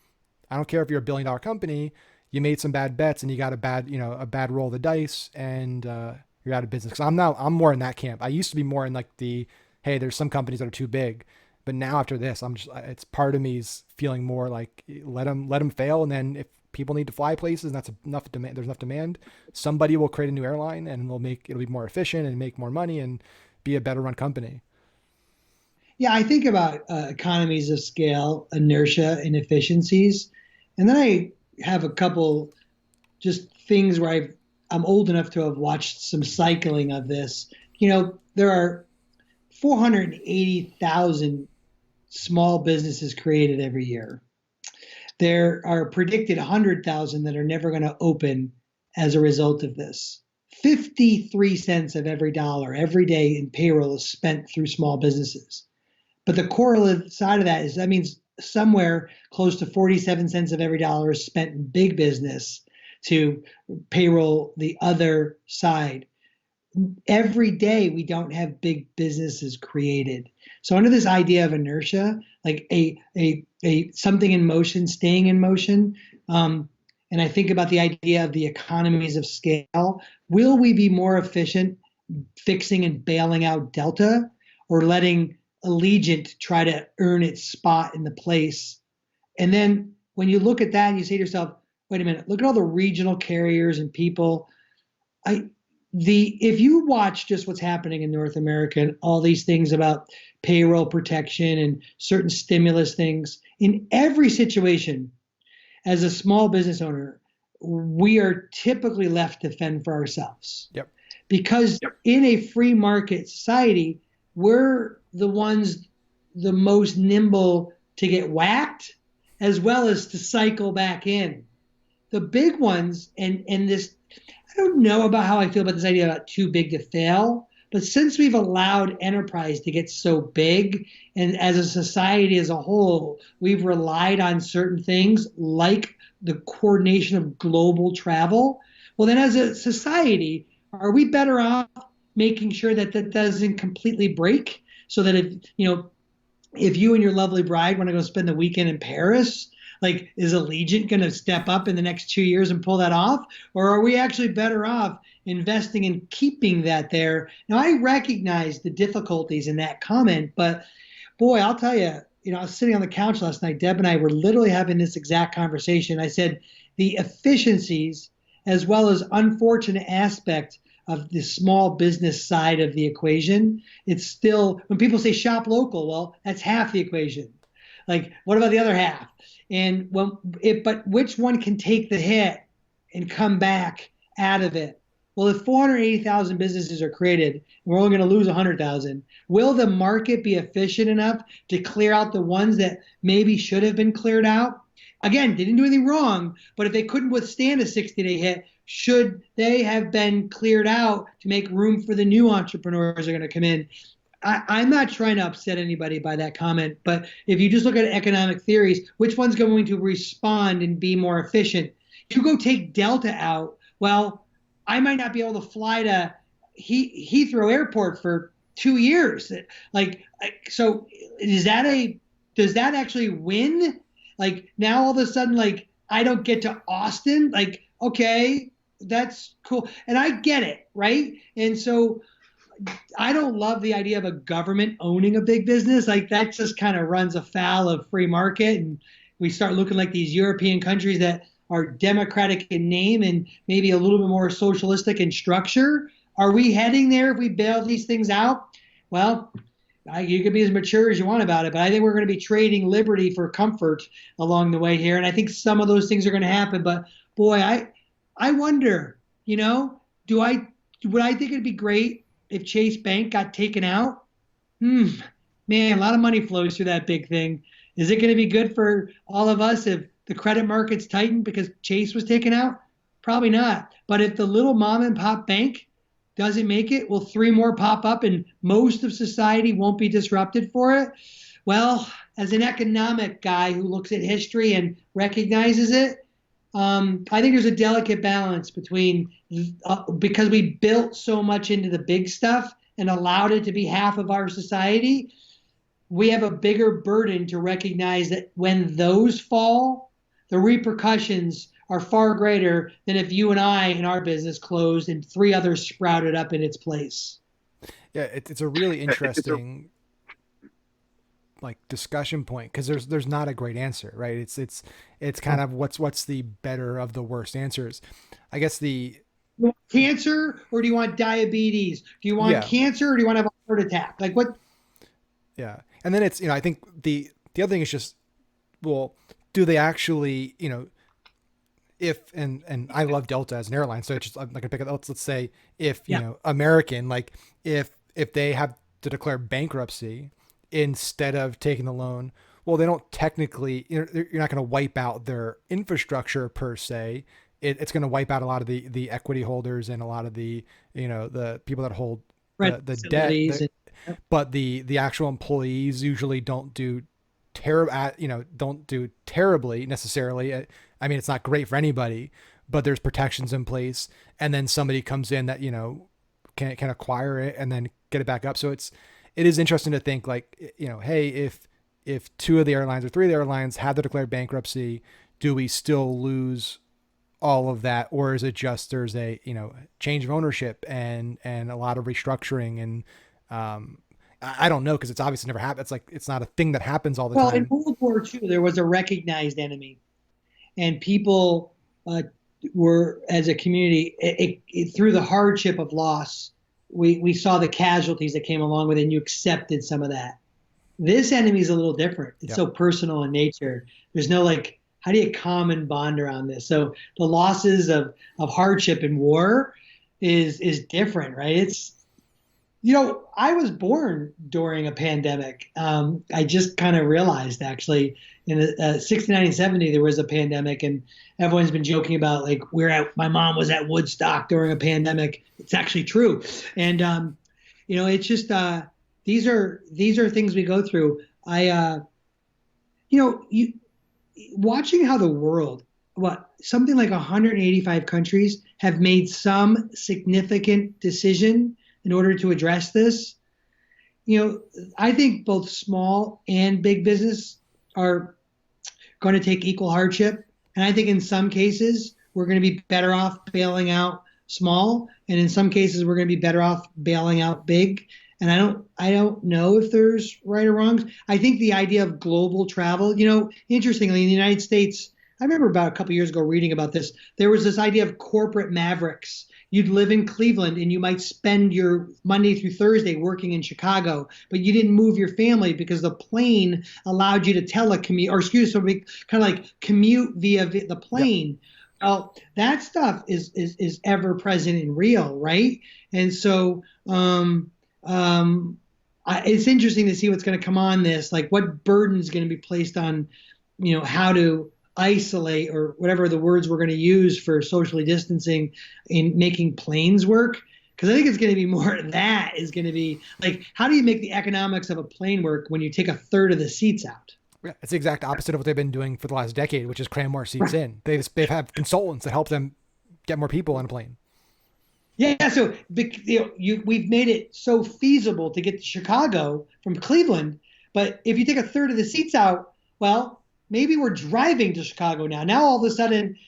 I don't care if you're a $1 billion company, you made some bad bets and you got a bad roll of the dice and you're out of business. Cause I'm more in that camp. I used to be more in like hey, there's some companies that are too big, but now after this, it's part of me's feeling more like let them fail. And then if people need to fly places and that's enough demand, there's enough demand, somebody will create a new airline and it'll be more efficient and make more money and be a better run company. Yeah, I think about economies of scale, inertia, and efficiencies, and then I have a couple just things where I'm old enough to have watched some cycling of this. There are 480,000 small businesses created every year. There are predicted 100,000 that are never going to open as a result of this. 53 cents of every dollar every day in payroll is spent through small businesses. But the correlative side of that is that means somewhere close to 47 cents of every dollar is spent in big business to payroll the other side. Every day we don't have big businesses created. So under this idea of inertia, like a something in motion, staying in motion, and I think about the idea of the economies of scale. Will we be more efficient fixing and bailing out Delta, or letting Allegiant try to earn its spot in the place? And then when you look at that and you say to yourself, wait a minute, look at all the regional carriers and people. I if you watch just what's happening in North America and all these things about payroll protection and certain stimulus things, in every situation, as a small business owner, we are typically left to fend for ourselves. Yep. Because in a free market society, we're the ones the most nimble to get whacked as well as to cycle back in. The big ones, and this, I don't know about how I feel about this idea about too big to fail, but since we've allowed enterprise to get so big, and as a society as a whole, we've relied on certain things like the coordination of global travel. Well, then as a society, are we better off making sure that that doesn't completely break? So that if you and your lovely bride want to go spend the weekend in Paris, like, is Allegiant going to step up in the next 2 years and pull that off? Or are we actually better off investing in keeping that there? Now, I recognize the difficulties in that comment, but boy, I'll tell you, I was sitting on the couch last night. Deb and I were literally having this exact conversation. I said, the efficiencies as well as unfortunate aspect of the small business side of the equation, it's still, when people say shop local, well, that's half the equation. Like, what about the other half? And but which one can take the hit and come back out of it? Well, if 480,000 businesses are created and we're only going to lose 100,000, will the market be efficient enough to clear out the ones that maybe should have been cleared out? Again, they didn't do anything wrong, but if they couldn't withstand a 60-day hit, should they have been cleared out to make room for the new entrepreneurs that are going to come in? I'm not trying to upset anybody by that comment, but if you just look at economic theories, which one's going to respond and be more efficient? You go take Delta out. Well, I might not be able to fly to Heathrow Airport for 2 years. Like, so does that actually win? Like now all of a sudden, like I don't get to Austin. Like, okay, that's cool. And I get it, right? And so I don't love the idea of a government owning a big business. Like that just kind of runs afoul of free market. And we start looking like these European countries that are democratic in name and maybe a little bit more socialistic in structure. Are we heading there if we bail these things out? Well, you can be as mature as you want about it, but I think we're going to be trading liberty for comfort along the way here. And I think some of those things are going to happen. But boy, I wonder, would I think it'd be great if Chase Bank got taken out? Man, a lot of money flows through that big thing. Is it going to be good for all of us if the credit markets tighten because Chase was taken out? Probably not. But if the little mom and pop bank doesn't make it, will 3 more pop up and most of society won't be disrupted for it? Well, as an economic guy who looks at history and recognizes it, I think there's a delicate balance between because we built so much into the big stuff and allowed it to be half of our society, we have a bigger burden to recognize that when those fall, the repercussions are far greater than if you and I in our business closed and 3 others sprouted up in its place. Yeah, it's a really interesting like discussion point because there's not a great answer, right? It's kind of what's the better of the worst answers. I guess You want cancer or do you want diabetes? Do you want cancer or do you want to have a heart attack? Like what? Yeah, and then it's I think the other thing is just, well, do they actually if and I love Delta as an airline, so it's just I'm not gonna pick it. Let's say if American, like if they have to declare bankruptcy instead of taking the loan, well, they don't technically, you're not going to wipe out their infrastructure per se. It's going to wipe out a lot of the equity holders and a lot of the the people that hold the debt. But the actual employees usually don't do terribly necessarily. I mean, it's not great for anybody, but there's protections in place, and then somebody comes in that can acquire it and then get it back up. So it is interesting to think like, hey, if 2 of the airlines or 3 of the airlines had to declare bankruptcy, do we still lose all of that? Or is it just, there's a, change of ownership and a lot of restructuring and, I don't know, because it's obviously never happened. It's like, it's not a thing that happens all the time. Well, in World War II, there was a recognized enemy, and people were, as a community, through the hardship of loss, we saw the casualties that came along with it, and you accepted some of that. This enemy is a little different. It's so personal in nature. There's no like, how do you common bond around this? So the losses of hardship in war is different, right? It's, I was born during a pandemic. I just kind of realized actually in the 69 and 70, there was a pandemic, and everyone's been joking about like my mom was at Woodstock during a pandemic. It's actually true. And, it's just, these are things we go through. Watching how the world, something like 185 countries have made some significant decision in order to address this. I think both small and big business are going to take equal hardship. And I think in some cases, we're going to be better off bailing out small. And in some cases, we're going to be better off bailing out big. And I don't know if there's right or wrongs. I think the idea of global travel, interestingly, in the United States, I remember about a couple of years ago reading about this. There was this idea of corporate mavericks. You'd live in Cleveland and you might spend your Monday through Thursday working in Chicago, but you didn't move your family because the plane allowed you to telecommute, or kind of like commute via the plane. Yep. Well, that stuff is ever present and real, right? And so it's interesting to see what's going to come on this, like what burden is going to be placed on, how to isolate, or whatever the words we're going to use for socially distancing in making planes work. Because I think it's going to be more, that is going to be like, how do you make the economics of a plane work when you take a third of the seats out? Yeah, it's the exact opposite of what they've been doing for the last decade, which is cram more seats in. They've had consultants that help them get more people on a plane. Yeah, so we've made it so feasible to get to Chicago from Cleveland, but if you take a third of the seats out, well, maybe we're driving to Chicago now. Now all of a sudden,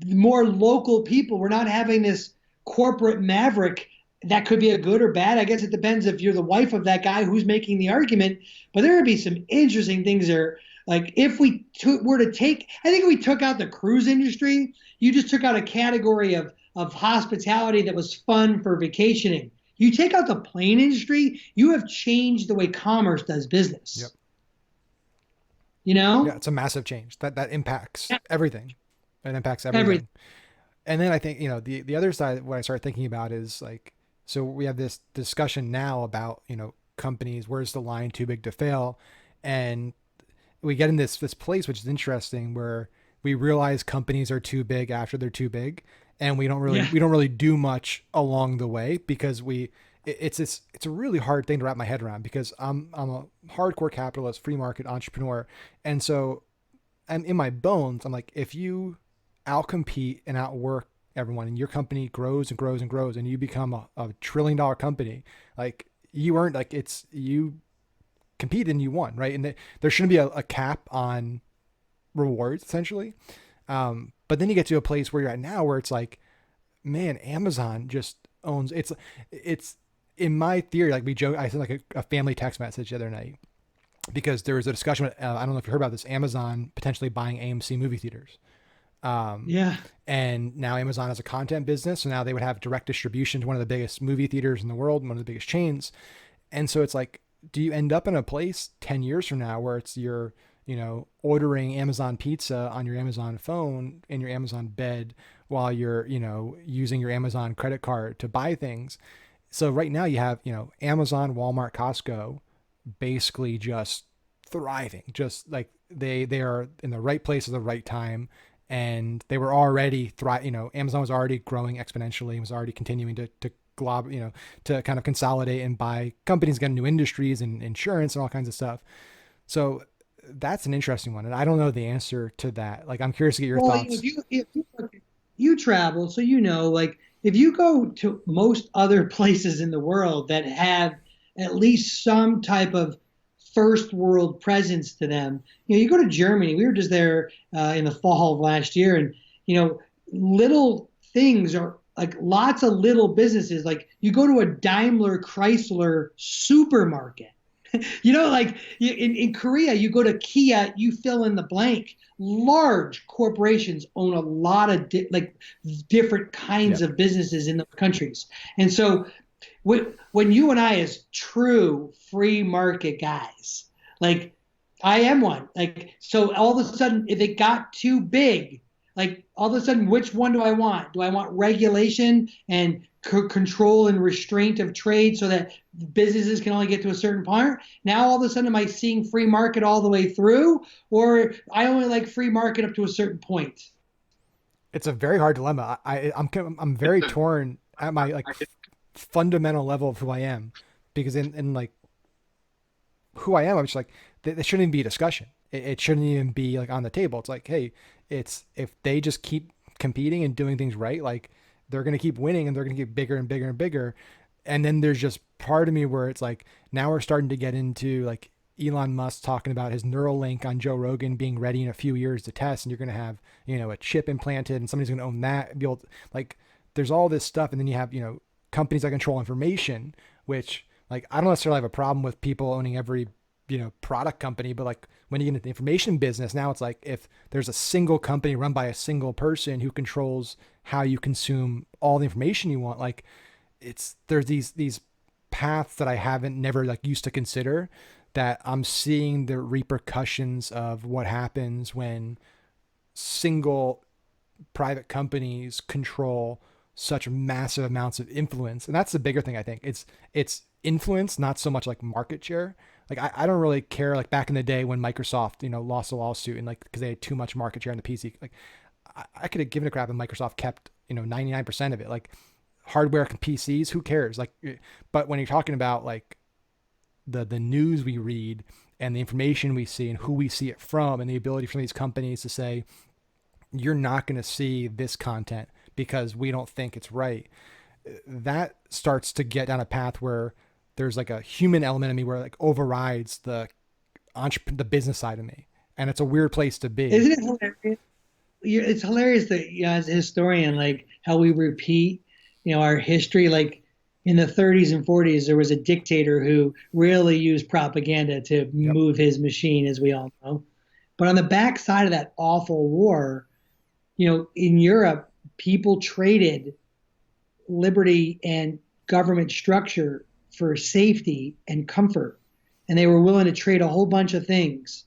more local people. We're not having this corporate maverick. That could be a good or bad. I guess it depends if you're the wife of that guy who's making the argument. But there would be some interesting things there. Like if we were to take, I think if we took out the cruise industry, you just took out a category of hospitality that was fun for vacationing. You take out the plane industry, you have changed the way commerce does business. Yep. You know? Yeah, it's a massive change that impacts everything. It impacts everything. Everything. And then I think, the other side, what I started thinking about is like, so we have this discussion now about, companies, where's the line too big to fail? And we get in this place, which is interesting, where we realize companies are too big after they're too big. And we don't really do much along the way, because it's a really hard thing to wrap my head around, because I'm a hardcore capitalist, free market entrepreneur. And so I'm in my bones. I'm like, if you outcompete and outwork everyone and your company grows and grows and grows and you become a $1 trillion company, like you earned, like you competed and you won. Right. And there shouldn't be a cap on rewards, essentially. But then you get to a place where you're at now, where it's like, man, Amazon just owns it's in my theory, like we joke, I sent like a family text message the other night, because there was a discussion with, I don't know if you heard about this, Amazon potentially buying AMC movie theaters. Yeah. And now Amazon has a content business. So now they would have direct distribution to one of the biggest movie theaters in the world, one of the biggest chains. And so it's like, do you end up in a place 10 years from now where it's you're, ordering Amazon pizza on your Amazon phone in your Amazon bed while you're, using your Amazon credit card to buy things. So right now you have, Amazon, Walmart, Costco, basically just thriving, just like they are in the right place at the right time. And they were already Amazon was already growing exponentially and was already continuing to glob, to kind of consolidate and buy companies, get new industries and insurance and all kinds of stuff. So that's an interesting one. And I don't know the answer to that. Like, I'm curious to get your thoughts. If you travel, so like if you go to most other places in the world that have at least some type of first world presence to them, you go to Germany. We were just there in the fall of last year, and little things are like lots of little businesses. Like you go to a Daimler Chrysler supermarket. Like in Korea, you go to Kia, you fill in the blank. Large corporations own a lot of different kinds of businesses in the countries. And so when you and I, as true free market guys, like I am one, like, so all of a sudden, if it got too big, like all of a sudden, which one do I want? Do I want regulation and control and restraint of trade so that businesses can only get to a certain point? Now all of a sudden, am I seeing free market all the way through, or I only like free market up to a certain point? It's a very hard dilemma. I'm very torn at my fundamental level of who I am, because in like who I am, I'm just like, there shouldn't even be a discussion. It shouldn't even be like on the table. It's like, hey, if they just keep competing and doing things right, like they're going to keep winning and they're going to get bigger and bigger and bigger. And then there's just part of me where it's like, now we're starting to get into like Elon Musk talking about his Neuralink on Joe Rogan being ready in a few years to test. And you're going to have, a chip implanted and somebody's going to own that. Be able to, like, there's all this stuff. And then you have, companies that control information, which like, I don't necessarily have a problem with people owning every, product company, but like when you get into the information business, now it's like, if there's a single company run by a single person who controls how you consume all the information you want, like there's these paths that I haven't never like used to consider, that I'm seeing the repercussions of what happens when single private companies control such massive amounts of influence. And that's the bigger thing. I think it's influence, not so much like market share. Like I don't really care. Like back in the day when Microsoft, lost a lawsuit and like because they had too much market share in the PC, like I could have given a crap if Microsoft kept 99% of it. Like hardware and PCs, who cares? Like, but when you're talking about like the news we read and the information we see and who we see it from and the ability for these companies to say you're not going to see this content because we don't think it's right, that starts to get down a path where there's like a human element of me where like overrides the business side of me, and it's a weird place to be. Isn't it hilarious? It's hilarious that as a historian, like how we repeat, our history. Like in the 30s and 40s, there was a dictator who really used propaganda to Yep. move his machine, as we all know. But on the backside of that awful war, in Europe, people traded liberty and government structure for safety and comfort. And they were willing to trade a whole bunch of things.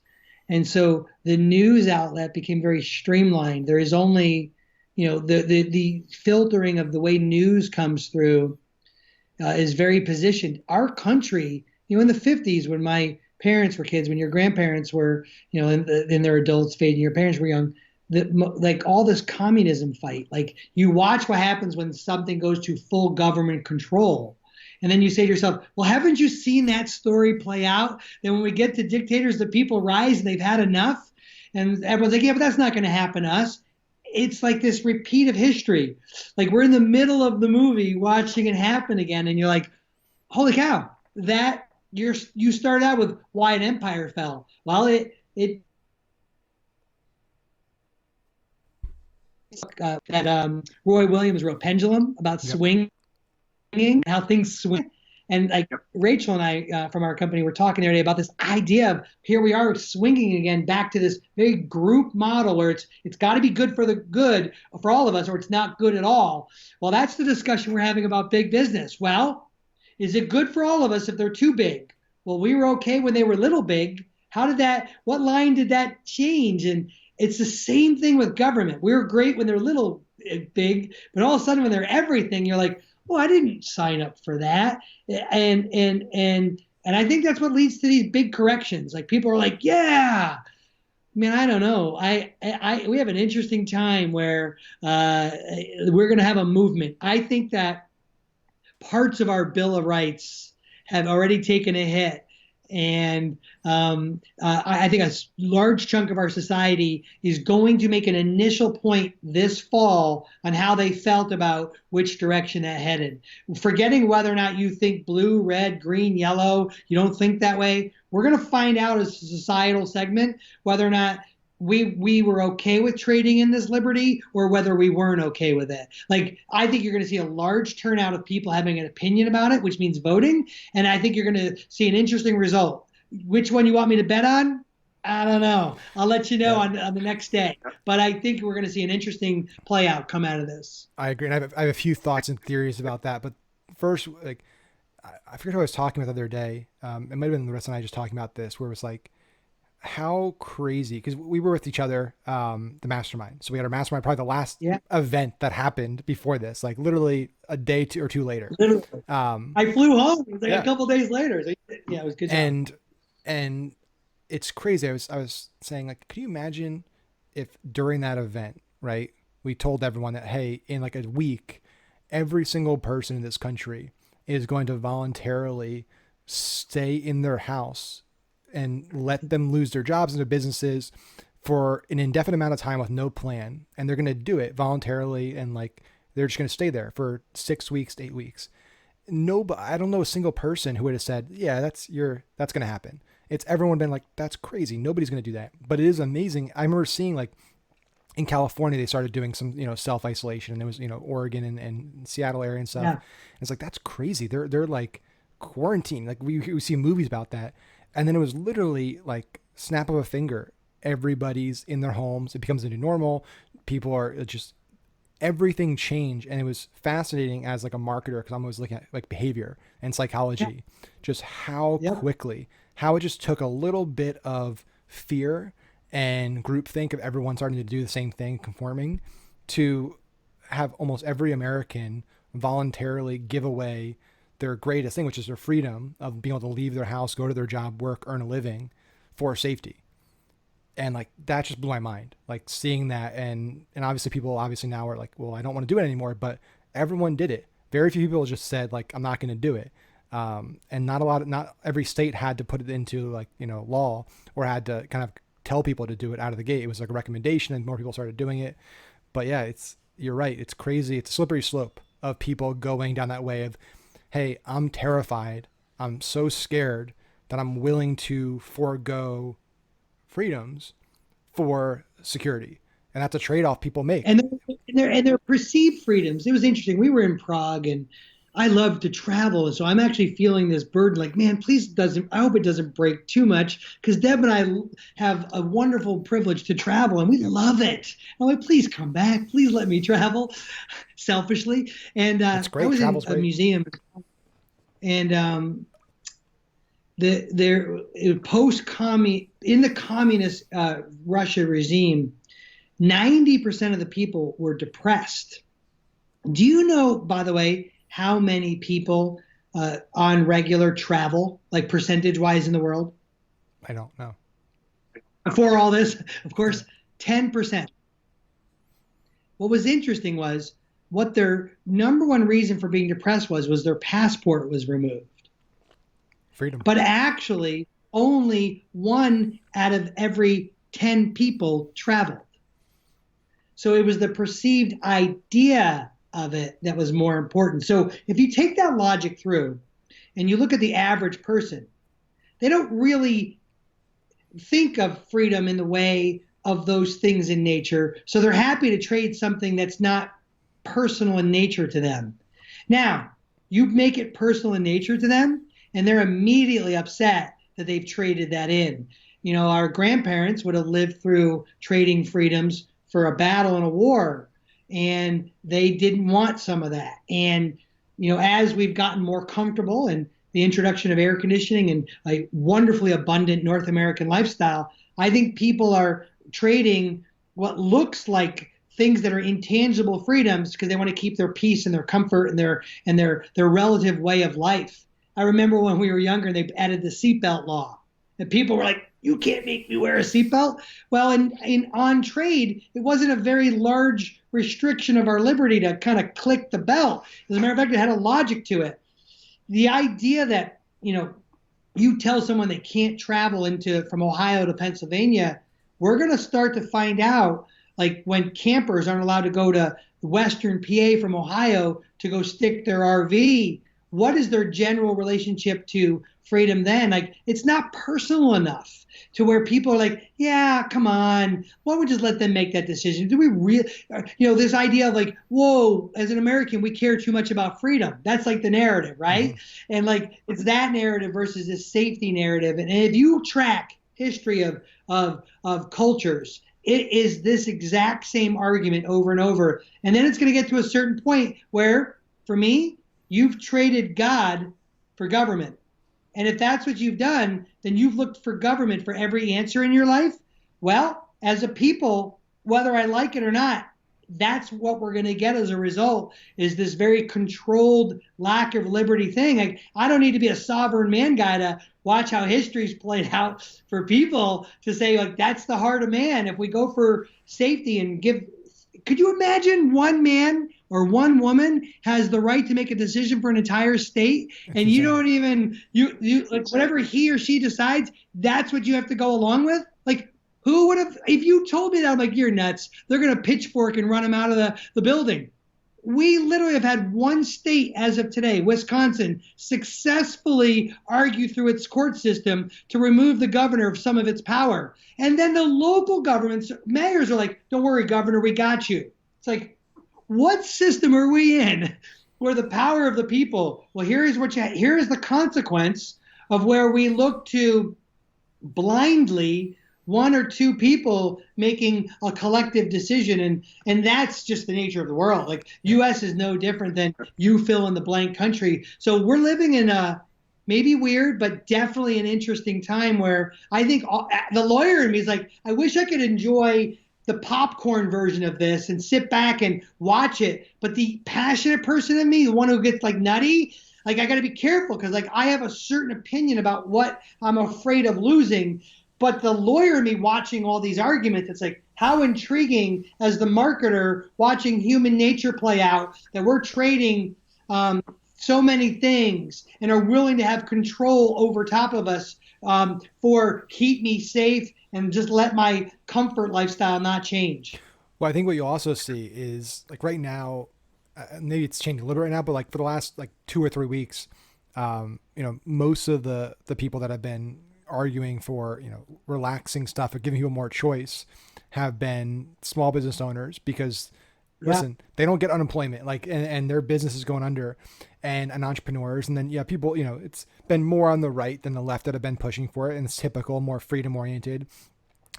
And so the news outlet became very streamlined. There is only, the filtering of the way news comes through is very positioned. Our country, in the 50s, when my parents were kids, when your grandparents were, in their adults phase, and your parents were young, like all this communism fight, like you watch what happens when something goes to full government control. And then you say to yourself, well, haven't you seen that story play out? Then when we get to dictators, the people rise and they've had enough. And everyone's like, yeah, but that's not going to happen to us. It's like this repeat of history. Like we're in the middle of the movie watching it happen again. And you're like, holy cow, you started out with why an empire fell. Well, that Roy Williams wrote Pendulum about swinging, how things swing. And like Rachel and I from our company were talking the other day about this idea of here we are swinging again back to this very group model where it's got to be good for all of us, or it's not good at all. Well, that's the discussion we're having about big business. Well, is it good for all of us if they're too big? Well, we were okay when they were little big. What line did that change? And it's the same thing with government. We're great when they're little big, but all of a sudden when they're everything, you're like, well, I didn't sign up for that. And I think that's what leads to these big corrections. Like people are like, yeah. I mean, I don't know. We have an interesting time where we're going to have a movement. I think that parts of our Bill of Rights have already taken a hit. And I think a large chunk of our society is going to make an initial point this fall on how they felt about which direction that headed. Forgetting whether or not you think blue, red, green, yellow, you don't think that way. We're going to find out as a societal segment whether or not we were okay with trading in this liberty or whether we weren't okay with it. Like, I think you're going to see a large turnout of people having an opinion about it, which means voting. And I think you're going to see an interesting result. Which one you want me to bet on? I don't know. I'll let you know on the next day. But I think we're going to see an interesting play out come out of this. I agree. And I have a few thoughts and theories about that. But first, like, I forget who I was talking with the other day. It might have been the rest and I just talking about this, where it was like, how crazy, because we were with each other, the mastermind. So we had our mastermind, probably the last event that happened before this, like literally a day or two later. Literally. I flew home. It was like a couple days later. So, it was good. And it's crazy. I was saying, like, could you imagine if during that event, right, we told everyone that, hey, in like a week, every single person in this country is going to voluntarily stay in their house and let them lose their jobs and their businesses for an indefinite amount of time with no plan. And they're going to do it voluntarily. And like, they're just going to stay there for 6 weeks to 8 weeks. I don't know a single person who would have said, yeah, that's going to happen. It's everyone been like, that's crazy. Nobody's going to do that. But it is amazing. I remember seeing like in California, they started doing some, self-isolation, and there was, Oregon and Seattle area and stuff. Yeah. And it's like, that's crazy. They're like quarantined. Like we see movies about that. And then it was literally like snap of a finger. Everybody's in their homes. It becomes a new normal. People are just, everything changed. And it was fascinating as like a marketer, because I'm always looking at like behavior and psychology, just how quickly, how it just took a little bit of fear and groupthink of everyone starting to do the same thing, conforming, to have almost every American voluntarily give away their greatest thing, which is their freedom of being able to leave their house, go to their job, work, earn a living for safety. And like, that just blew my mind, like seeing that. And obviously people obviously now are like, well, I don't want to do it anymore, but everyone did it. Very few people just said like, I'm not going to do it. And not every state had to put it into like, law, or had to kind of tell people to do it out of the gate. It was like a recommendation, and more people started doing it. But yeah, you're right. It's crazy. It's a slippery slope of people going down that way of, hey, I'm terrified. I'm so scared that I'm willing to forego freedoms for security. And that's a trade-off people make. And they're perceived freedoms. It was interesting. We were in Prague, and I love to travel. And so I'm actually feeling this burden, like, man, I hope it doesn't break too much, because Deb and I have a wonderful privilege to travel, and we love it. I'm like, please come back. Please let me travel selfishly. And that's great. I was Travel's in a great. museum, and in the communist Russia regime, 90% of the people were depressed. Do you know, by the way, how many people on regular travel, like percentage-wise in the world? I don't know. Before all this, of course, 10%. What was interesting was what their number one reason for being depressed was their passport was removed. Freedom. But actually, only 1 out of every 10 people traveled. So it was the perceived idea of it that was more important. So if you take that logic through and you look at the average person, they don't really think of freedom in the way of those things in nature. So they're happy to trade something that's not personal in nature to them. Now, you make it personal in nature to them, and they're immediately upset that they've traded that in. Our grandparents would have lived through trading freedoms for a battle and a war, and they didn't want some of that. And, as we've gotten more comfortable and the introduction of air conditioning and a wonderfully abundant North American lifestyle, I think people are trading what looks like things that are intangible freedoms because they want to keep their peace and their comfort and their relative way of life. I remember when we were younger, they added the seatbelt law, and people were like, you can't make me wear a seatbelt. Well, on trade, it wasn't a very large restriction of our liberty to kind of click the belt. As a matter of fact, it had a logic to it. The idea that, you tell someone they can't travel from Ohio to Pennsylvania, we're going to start to find out, like when campers aren't allowed to go to Western PA from Ohio to go stick their RV, what is their general relationship to freedom then? Like, it's not personal enough to where people are like, yeah, come on, why don't we just let them make that decision? Do we really, this idea of like, whoa, as an American, we care too much about freedom. That's like the narrative, right? Mm-hmm. And like, it's that narrative versus this safety narrative. And if you track history of cultures, it is this exact same argument over and over. And then it's going to get to a certain point where, for me, you've traded God for government. And if that's what you've done, then you've looked for government for every answer in your life. Well, as a people, whether I like it or not, that's what we're going to get as a result, is this very controlled lack of liberty thing. Like, I don't need to be a sovereign man guy to watch how history's played out for people to say, like, that's the heart of man. If we go for safety and could you imagine one man or one woman has the right to make a decision for an entire state, and you don't even, like, whatever he or she decides, that's what you have to go along with? Like, who would have, if you told me that, I'm like, you're nuts. They're going to pitchfork and run them out of the building. We literally have had one state as of today, Wisconsin, successfully argue through its court system to remove the governor of some of its power. And then the local governments, mayors are like, don't worry, governor, we got you. It's like, what system are we in where the power of the people, well, here is the consequence of where we look to blindly one or two people making a collective decision, and that's just the nature of the world. Like, U.S. is no different than you fill in the blank country. So we're living in a maybe weird, but definitely an interesting time where I think the lawyer in me is like, I wish I could enjoy the popcorn version of this and sit back and watch it. But the passionate person in me, the one who gets like nutty, like I got to be careful because like I have a certain opinion about what I'm afraid of losing. But the lawyer in me watching all these arguments, it's like how intriguing as the marketer watching human nature play out that we're trading so many things and are willing to have control over top of us for keep me safe and just let my comfort lifestyle not change. Well, I think what you also see is like right now, maybe it's changed a little right now, but like for the last like 2 or 3 weeks, most of the people that have been arguing for, relaxing stuff or giving people more choice have been small business owners because Yeah. listen, they don't get unemployment, like, and their business is going under, and entrepreneurs. And then, yeah, people, it's been more on the right than the left that have been pushing for it. And it's typical, more freedom oriented,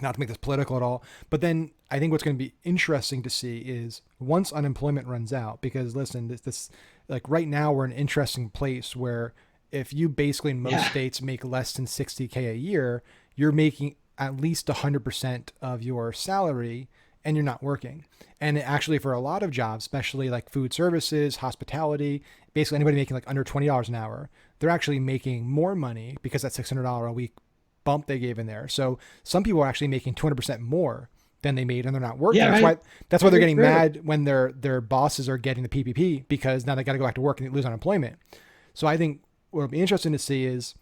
not to make this political at all. But then I think what's going to be interesting to see is once unemployment runs out, because listen, this like right now we're in an interesting place where if you basically in most states make less than 60K a year, you're making at least 100% of your salary and you're not working. And actually for a lot of jobs, especially like food services, hospitality, basically anybody making like under $20 an hour, they're actually making more money because that $600 a week bump they gave in there. So some people are actually making 200% more than they made and they're not working. Yeah, right. That's why they're getting True. mad when their bosses are getting the PPP because now they got to go back to work and they lose unemployment. So I think what'll be interesting to see is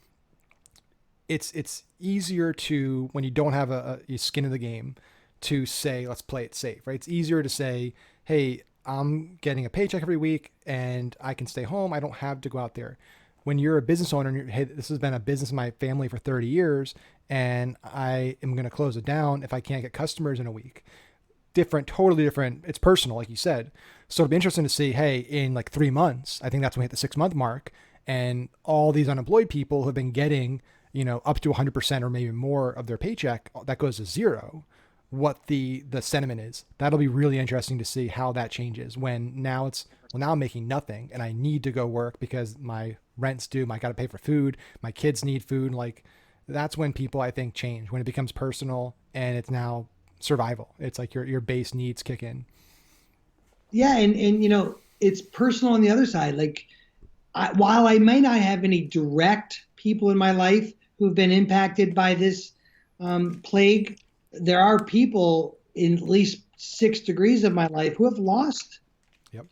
it's easier to, when you don't have a skin in the game, to say, let's play it safe, right? It's easier to say, hey, I'm getting a paycheck every week and I can stay home. I don't have to go out there. When you're a business owner and hey, this has been a business in my family for 30 years and I am going to close it down if I can't get customers in a week. Totally different. It's personal, like you said. So it'll be interesting to see, hey, in like 3 months, I think that's when we hit the 6-month mark, and all these unemployed people who have been getting, up to 100% or maybe more of their paycheck, that goes to zero, what the sentiment is. That'll be really interesting to see how that changes when now now I'm making nothing and I need to go work because my rent's due, I got to pay for food, my kids need food. Like that's when people, I think, change, when it becomes personal and it's now survival. It's like your base needs kick in. Yeah, and it's personal on the other side. Like while I may not have any direct people in my life who've been impacted by this plague, there are people in at least 6 degrees of my life who have lost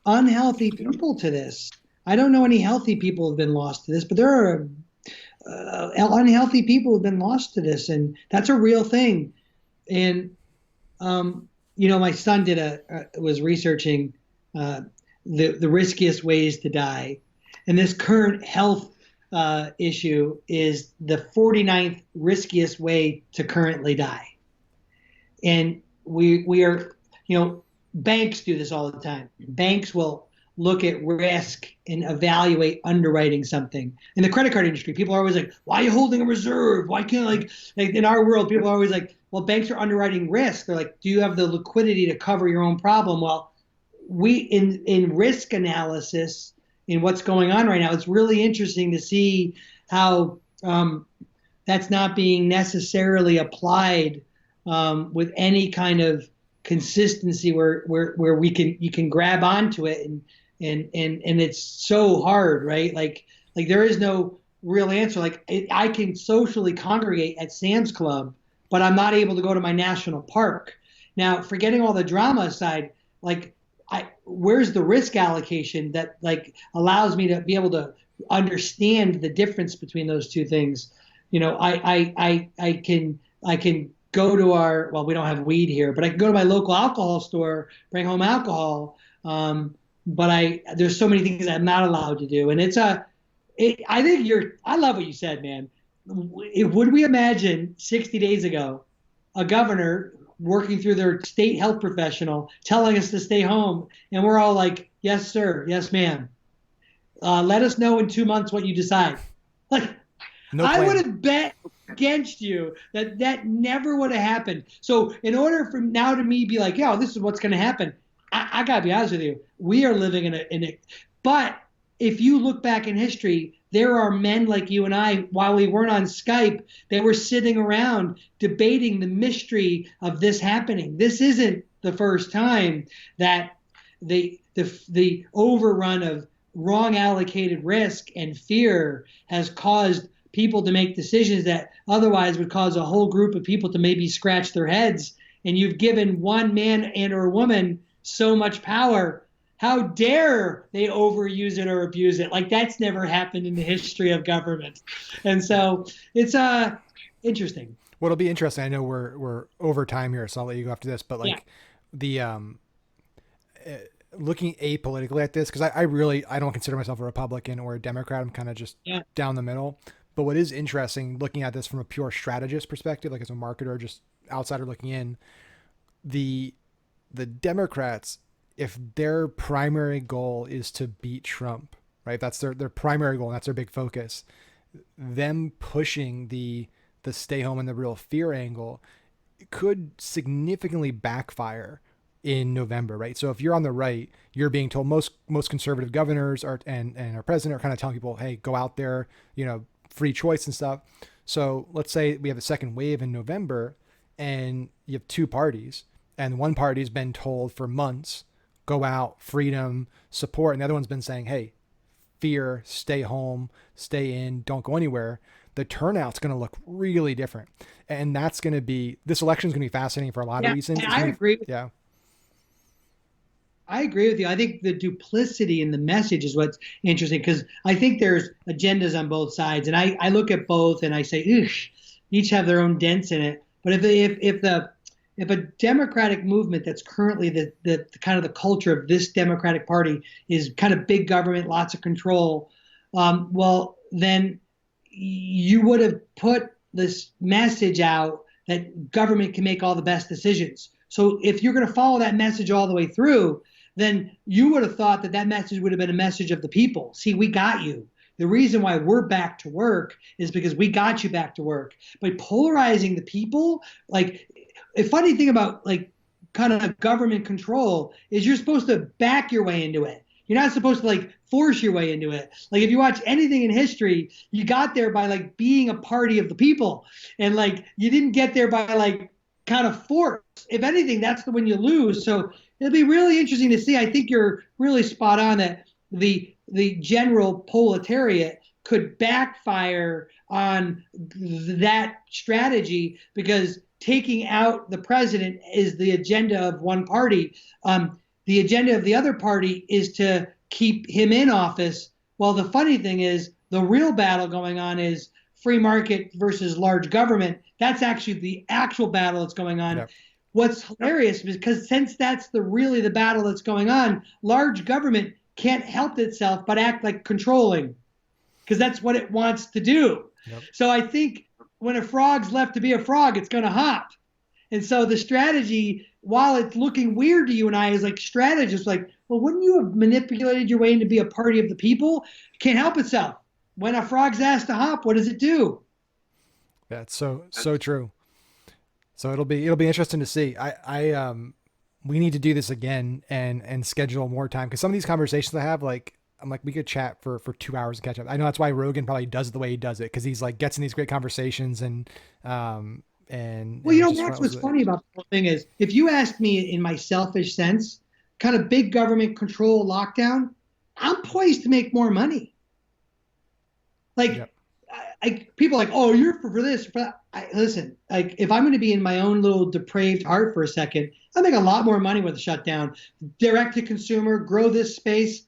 unhealthy people to this. I don't know any healthy people who have been lost to this, but there are unhealthy people who have been lost to this, and that's a real thing. And my son was researching the riskiest ways to die, and this current health issue is the 49th riskiest way to currently die. And we are, banks do this all the time. Banks will look at risk and evaluate underwriting something. In the credit card industry, people are always like, why are you holding a reserve? Why can't like in our world, people are always like, well, banks are underwriting risk. They're like, do you have the liquidity to cover your own problem? Well, we in risk analysis, in what's going on right now, it's really interesting to see how that's not being necessarily applied with any kind of consistency where you can grab onto it and it's so hard, right? Like there is no real answer. Like I can socially congregate at Sam's Club, but I'm not able to go to my national park. Now, forgetting all the drama aside, like where's the risk allocation that like allows me to be able to understand the difference between those two things? I can go to we don't have weed here, but I can go to my local alcohol store, bring home alcohol. But there's so many things I'm not allowed to do. And I love what you said, man. Would we imagine 60 days ago, a governor working through their state health professional telling us to stay home, and we're all like, yes, sir. Yes, ma'am. Let us know in 2 months what you decide. Like, no I would have bet against you that never would have happened. So in order for now to me be like, this is what's going to happen, I got to be honest with you. We are living in a but if you look back in history, there are men like you and I, while we weren't on Skype, that were sitting around debating the mystery of this happening. This isn't the first time that the overrun of wrong allocated risk and fear has caused people to make decisions that otherwise would cause a whole group of people to maybe scratch their heads. And you've given one man and or woman so much power. How dare they overuse it or abuse it? Like that's never happened in the history of government. And so it's interesting. Well, it'll be interesting. I know we're over time here, so I'll let you go after this. But Yeah. like the looking apolitically at this, because I don't consider myself a Republican or a Democrat. I'm kind of just Yeah. down the middle. But what is interesting, looking at this from a pure strategist perspective, like as a marketer, just outsider looking in, the Democrats, if their primary goal is to beat Trump, right? That's their primary goal, and that's their big focus. Them pushing the stay home and the real fear angle could significantly backfire in November, right? So if you're on the right, you're being told most conservative governors are and our president are kind of telling people, hey, go out there, free choice and stuff. So let's say we have a second wave in November and you have two parties, and one party's been told for months, go out, freedom, support, and the other one's been saying, hey, fear, stay home, stay in, don't go anywhere. The turnout's going to look really different. And that's going to be, this election is going to be fascinating for a lot of reasons. I agree. Yeah. I agree with you. I think the duplicity in the message is what's interesting, because I think there's agendas on both sides, and I look at both and I say, each have their own dents in it. But if a Democratic movement that's currently the kind of the culture of this Democratic Party is kind of big government, lots of control, well, then you would have put this message out that government can make all the best decisions. So if you're going to follow that message all the way through, then you would have thought that message would have been a message of the people. See, we got you. The reason why we're back to work is because we got you back to work. By polarizing the people, like a funny thing about like kind of government control is you're supposed to back your way into it. You're not supposed to like force your way into it. Like if you watch anything in history, you got there by like being a party of the people, and like you didn't get there by like kind of force. If anything, that's the when you lose. So it'll be really interesting to see. I think you're really spot on that the general proletariat could backfire on that strategy, because taking out the president is the agenda of one party. The agenda of the other party is to keep him in office. Well, the funny thing is the real battle going on is free market versus large government. That's actually the actual battle that's going on. Yep. What's hilarious is because since that's really the battle that's going on, large government can't help itself but act like controlling, because that's what it wants to do. Yep. So I think when a frog's left to be a frog, it's going to hop. And so the strategy, while it's looking weird to you and I as like strategists, like, well, wouldn't you have manipulated your way into be a party of the people? It can't help itself. When a frog's asked to hop, what does it do? That's so true. So it'll be interesting to see. We need to do this again and schedule more time, because some of these conversations I have, like, I'm like, we could chat for 2 hours and catch up. I know that's why Rogan probably does it the way he does it, because he's like gets in these great conversations and well, Max, what's funny about the whole thing is, if you ask me in my selfish sense, kind of big government control lockdown, I'm poised to make more money. Like, yep. People are like, oh, you're for this, for that. Listen, like, if I'm going to be in my own little depraved heart for a second, I make a lot more money with a shutdown, direct to consumer, grow this space.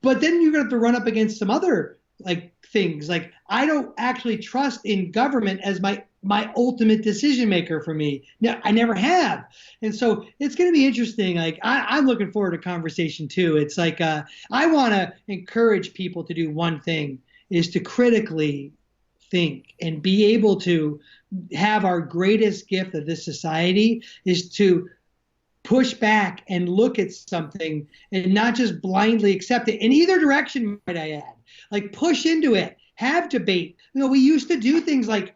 But then you're going to have to run up against some other like things. Like, I don't actually trust in government as my ultimate decision maker for me. No, I never have. And so it's going to be interesting. Like, I'm looking forward to conversation too. It's like, I want to encourage people to do one thing, is to critically think and be able to have our greatest gift of this society is to push back and look at something and not just blindly accept it in either direction, might I add. Like, push into it, have debate. We used to do things like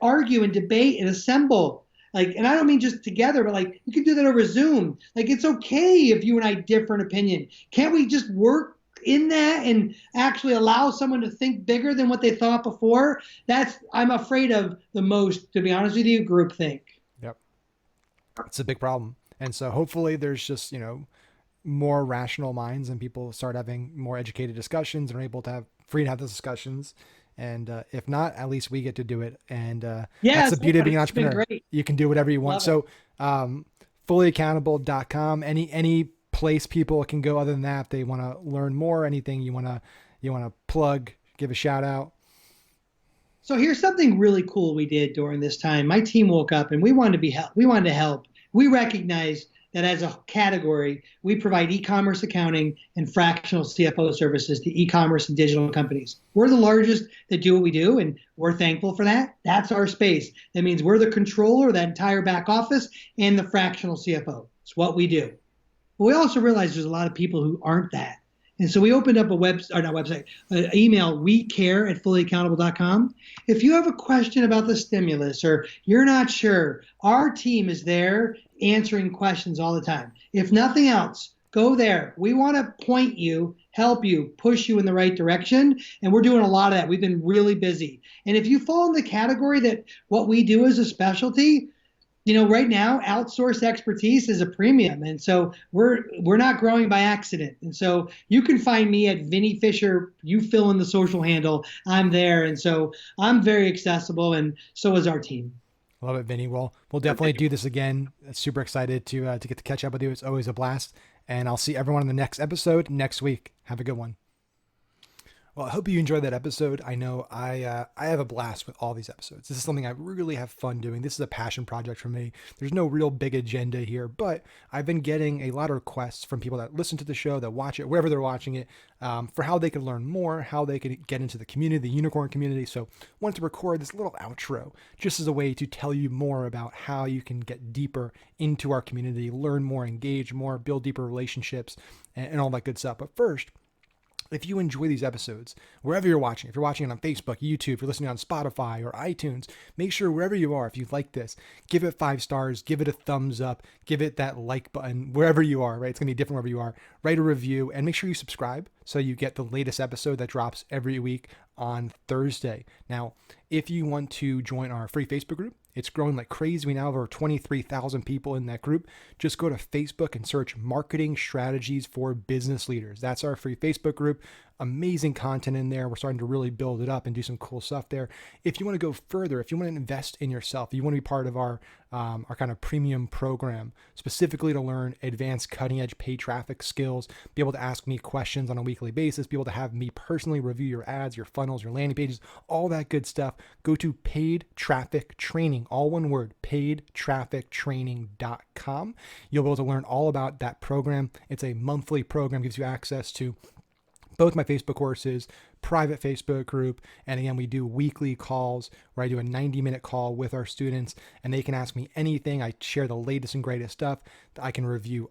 argue and debate and assemble. Like, and I don't mean just together, but like, you can do that over Zoom. Like, it's okay if you and I differ in opinion. Can't we just work in that and actually allow someone to think bigger than what they thought before? That's, I'm afraid of the most, to be honest with you, groupthink. Yep. It's a big problem. And so hopefully there's just, more rational minds and people start having more educated discussions and are able to have free to have those discussions. And if not, at least we get to do it. And Yeah, that's the it's beauty of being an been entrepreneur. great. You can do whatever you want. Love it. So fullyaccountable.com, any place people can go other than that, if they want to learn more, anything you want to plug, give a shout out. So here's something really cool we did during this time. My team woke up and we wanted to be help. We wanted to help. We recognize that as a category, we provide e-commerce accounting and fractional CFO services to e-commerce and digital companies. We're the largest that do what we do, and we're thankful for that. That's our space. That means we're the controller of that entire back office and the fractional CFO. It's what we do. But we also realize there's a lot of people who aren't that. And so we opened up an email, wecare@fullyaccountable.com. If you have a question about the stimulus or you're not sure, our team is there answering questions all the time. If nothing else, go there. We want to point you, help you, push you in the right direction. And we're doing a lot of that. We've been really busy. And if you fall in the category that what we do is a specialty, right now, outsourced expertise is a premium. And so we're not growing by accident. And so you can find me at Vinnie Fisher. You fill in the social handle. I'm there. And so I'm very accessible. And so is our team. Love it, Vinny. Well, we'll definitely do this again. Super excited to get to catch up with you. It's always a blast. And I'll see everyone in the next episode next week. Have a good one. Well, I hope you enjoyed that episode. I know I have a blast with all these episodes. This is something I really have fun doing. This is a passion project for me. There's no real big agenda here, but I've been getting a lot of requests from people that listen to the show, that watch it, wherever they're watching it, for how they can learn more, how they can get into the community, the unicorn community. So I wanted to record this little outro just as a way to tell you more about how you can get deeper into our community, learn more, engage more, build deeper relationships, and all that good stuff. But first, if you enjoy these episodes, wherever you're watching, if you're watching it on Facebook, YouTube, if you're listening on Spotify or iTunes, make sure wherever you are, if you like this, give it 5 stars, give it a thumbs up, give it that like button, wherever you are, right? It's going to be different wherever you are. Write a review and make sure you subscribe so you get the latest episode that drops every week on Thursday. Now, if you want to join our free Facebook group, it's growing like crazy. We now have over 23,000 people in that group. Just go to Facebook and search Marketing Strategies for Business Leaders. That's our free Facebook group. Amazing content in there. We're starting to really build it up and do some cool stuff there. If you want to go further, if you want to invest in yourself, you want to be part of our kind of premium program, specifically to learn advanced cutting edge paid traffic skills, be able to ask me questions on a weekly basis, be able to have me personally review your ads, your funnels, your landing pages, all that good stuff, go to Paid Traffic Training, all one word, paidtraffictraining.com. You'll be able to learn all about that program. It's a monthly program, gives you access to both my Facebook courses, private Facebook group, and again, we do weekly calls where I do a 90-minute call with our students, and they can ask me anything. I share the latest and greatest stuff. I can review,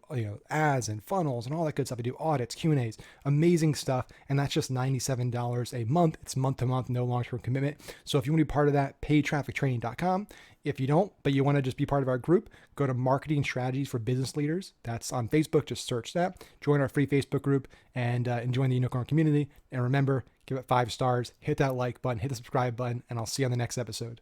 ads and funnels and all that good stuff. I do audits, Q&As, amazing stuff, and that's just $97 a month. It's month to month, no long-term commitment. So if you want to be part of that, paidtraffictraining.com. If you don't, but you want to just be part of our group, go to Marketing Strategies for Business Leaders. That's on Facebook. Just search that. Join our free Facebook group and join the unicorn community. And remember, give it 5 stars, hit that like button, hit the subscribe button, and I'll see you on the next episode.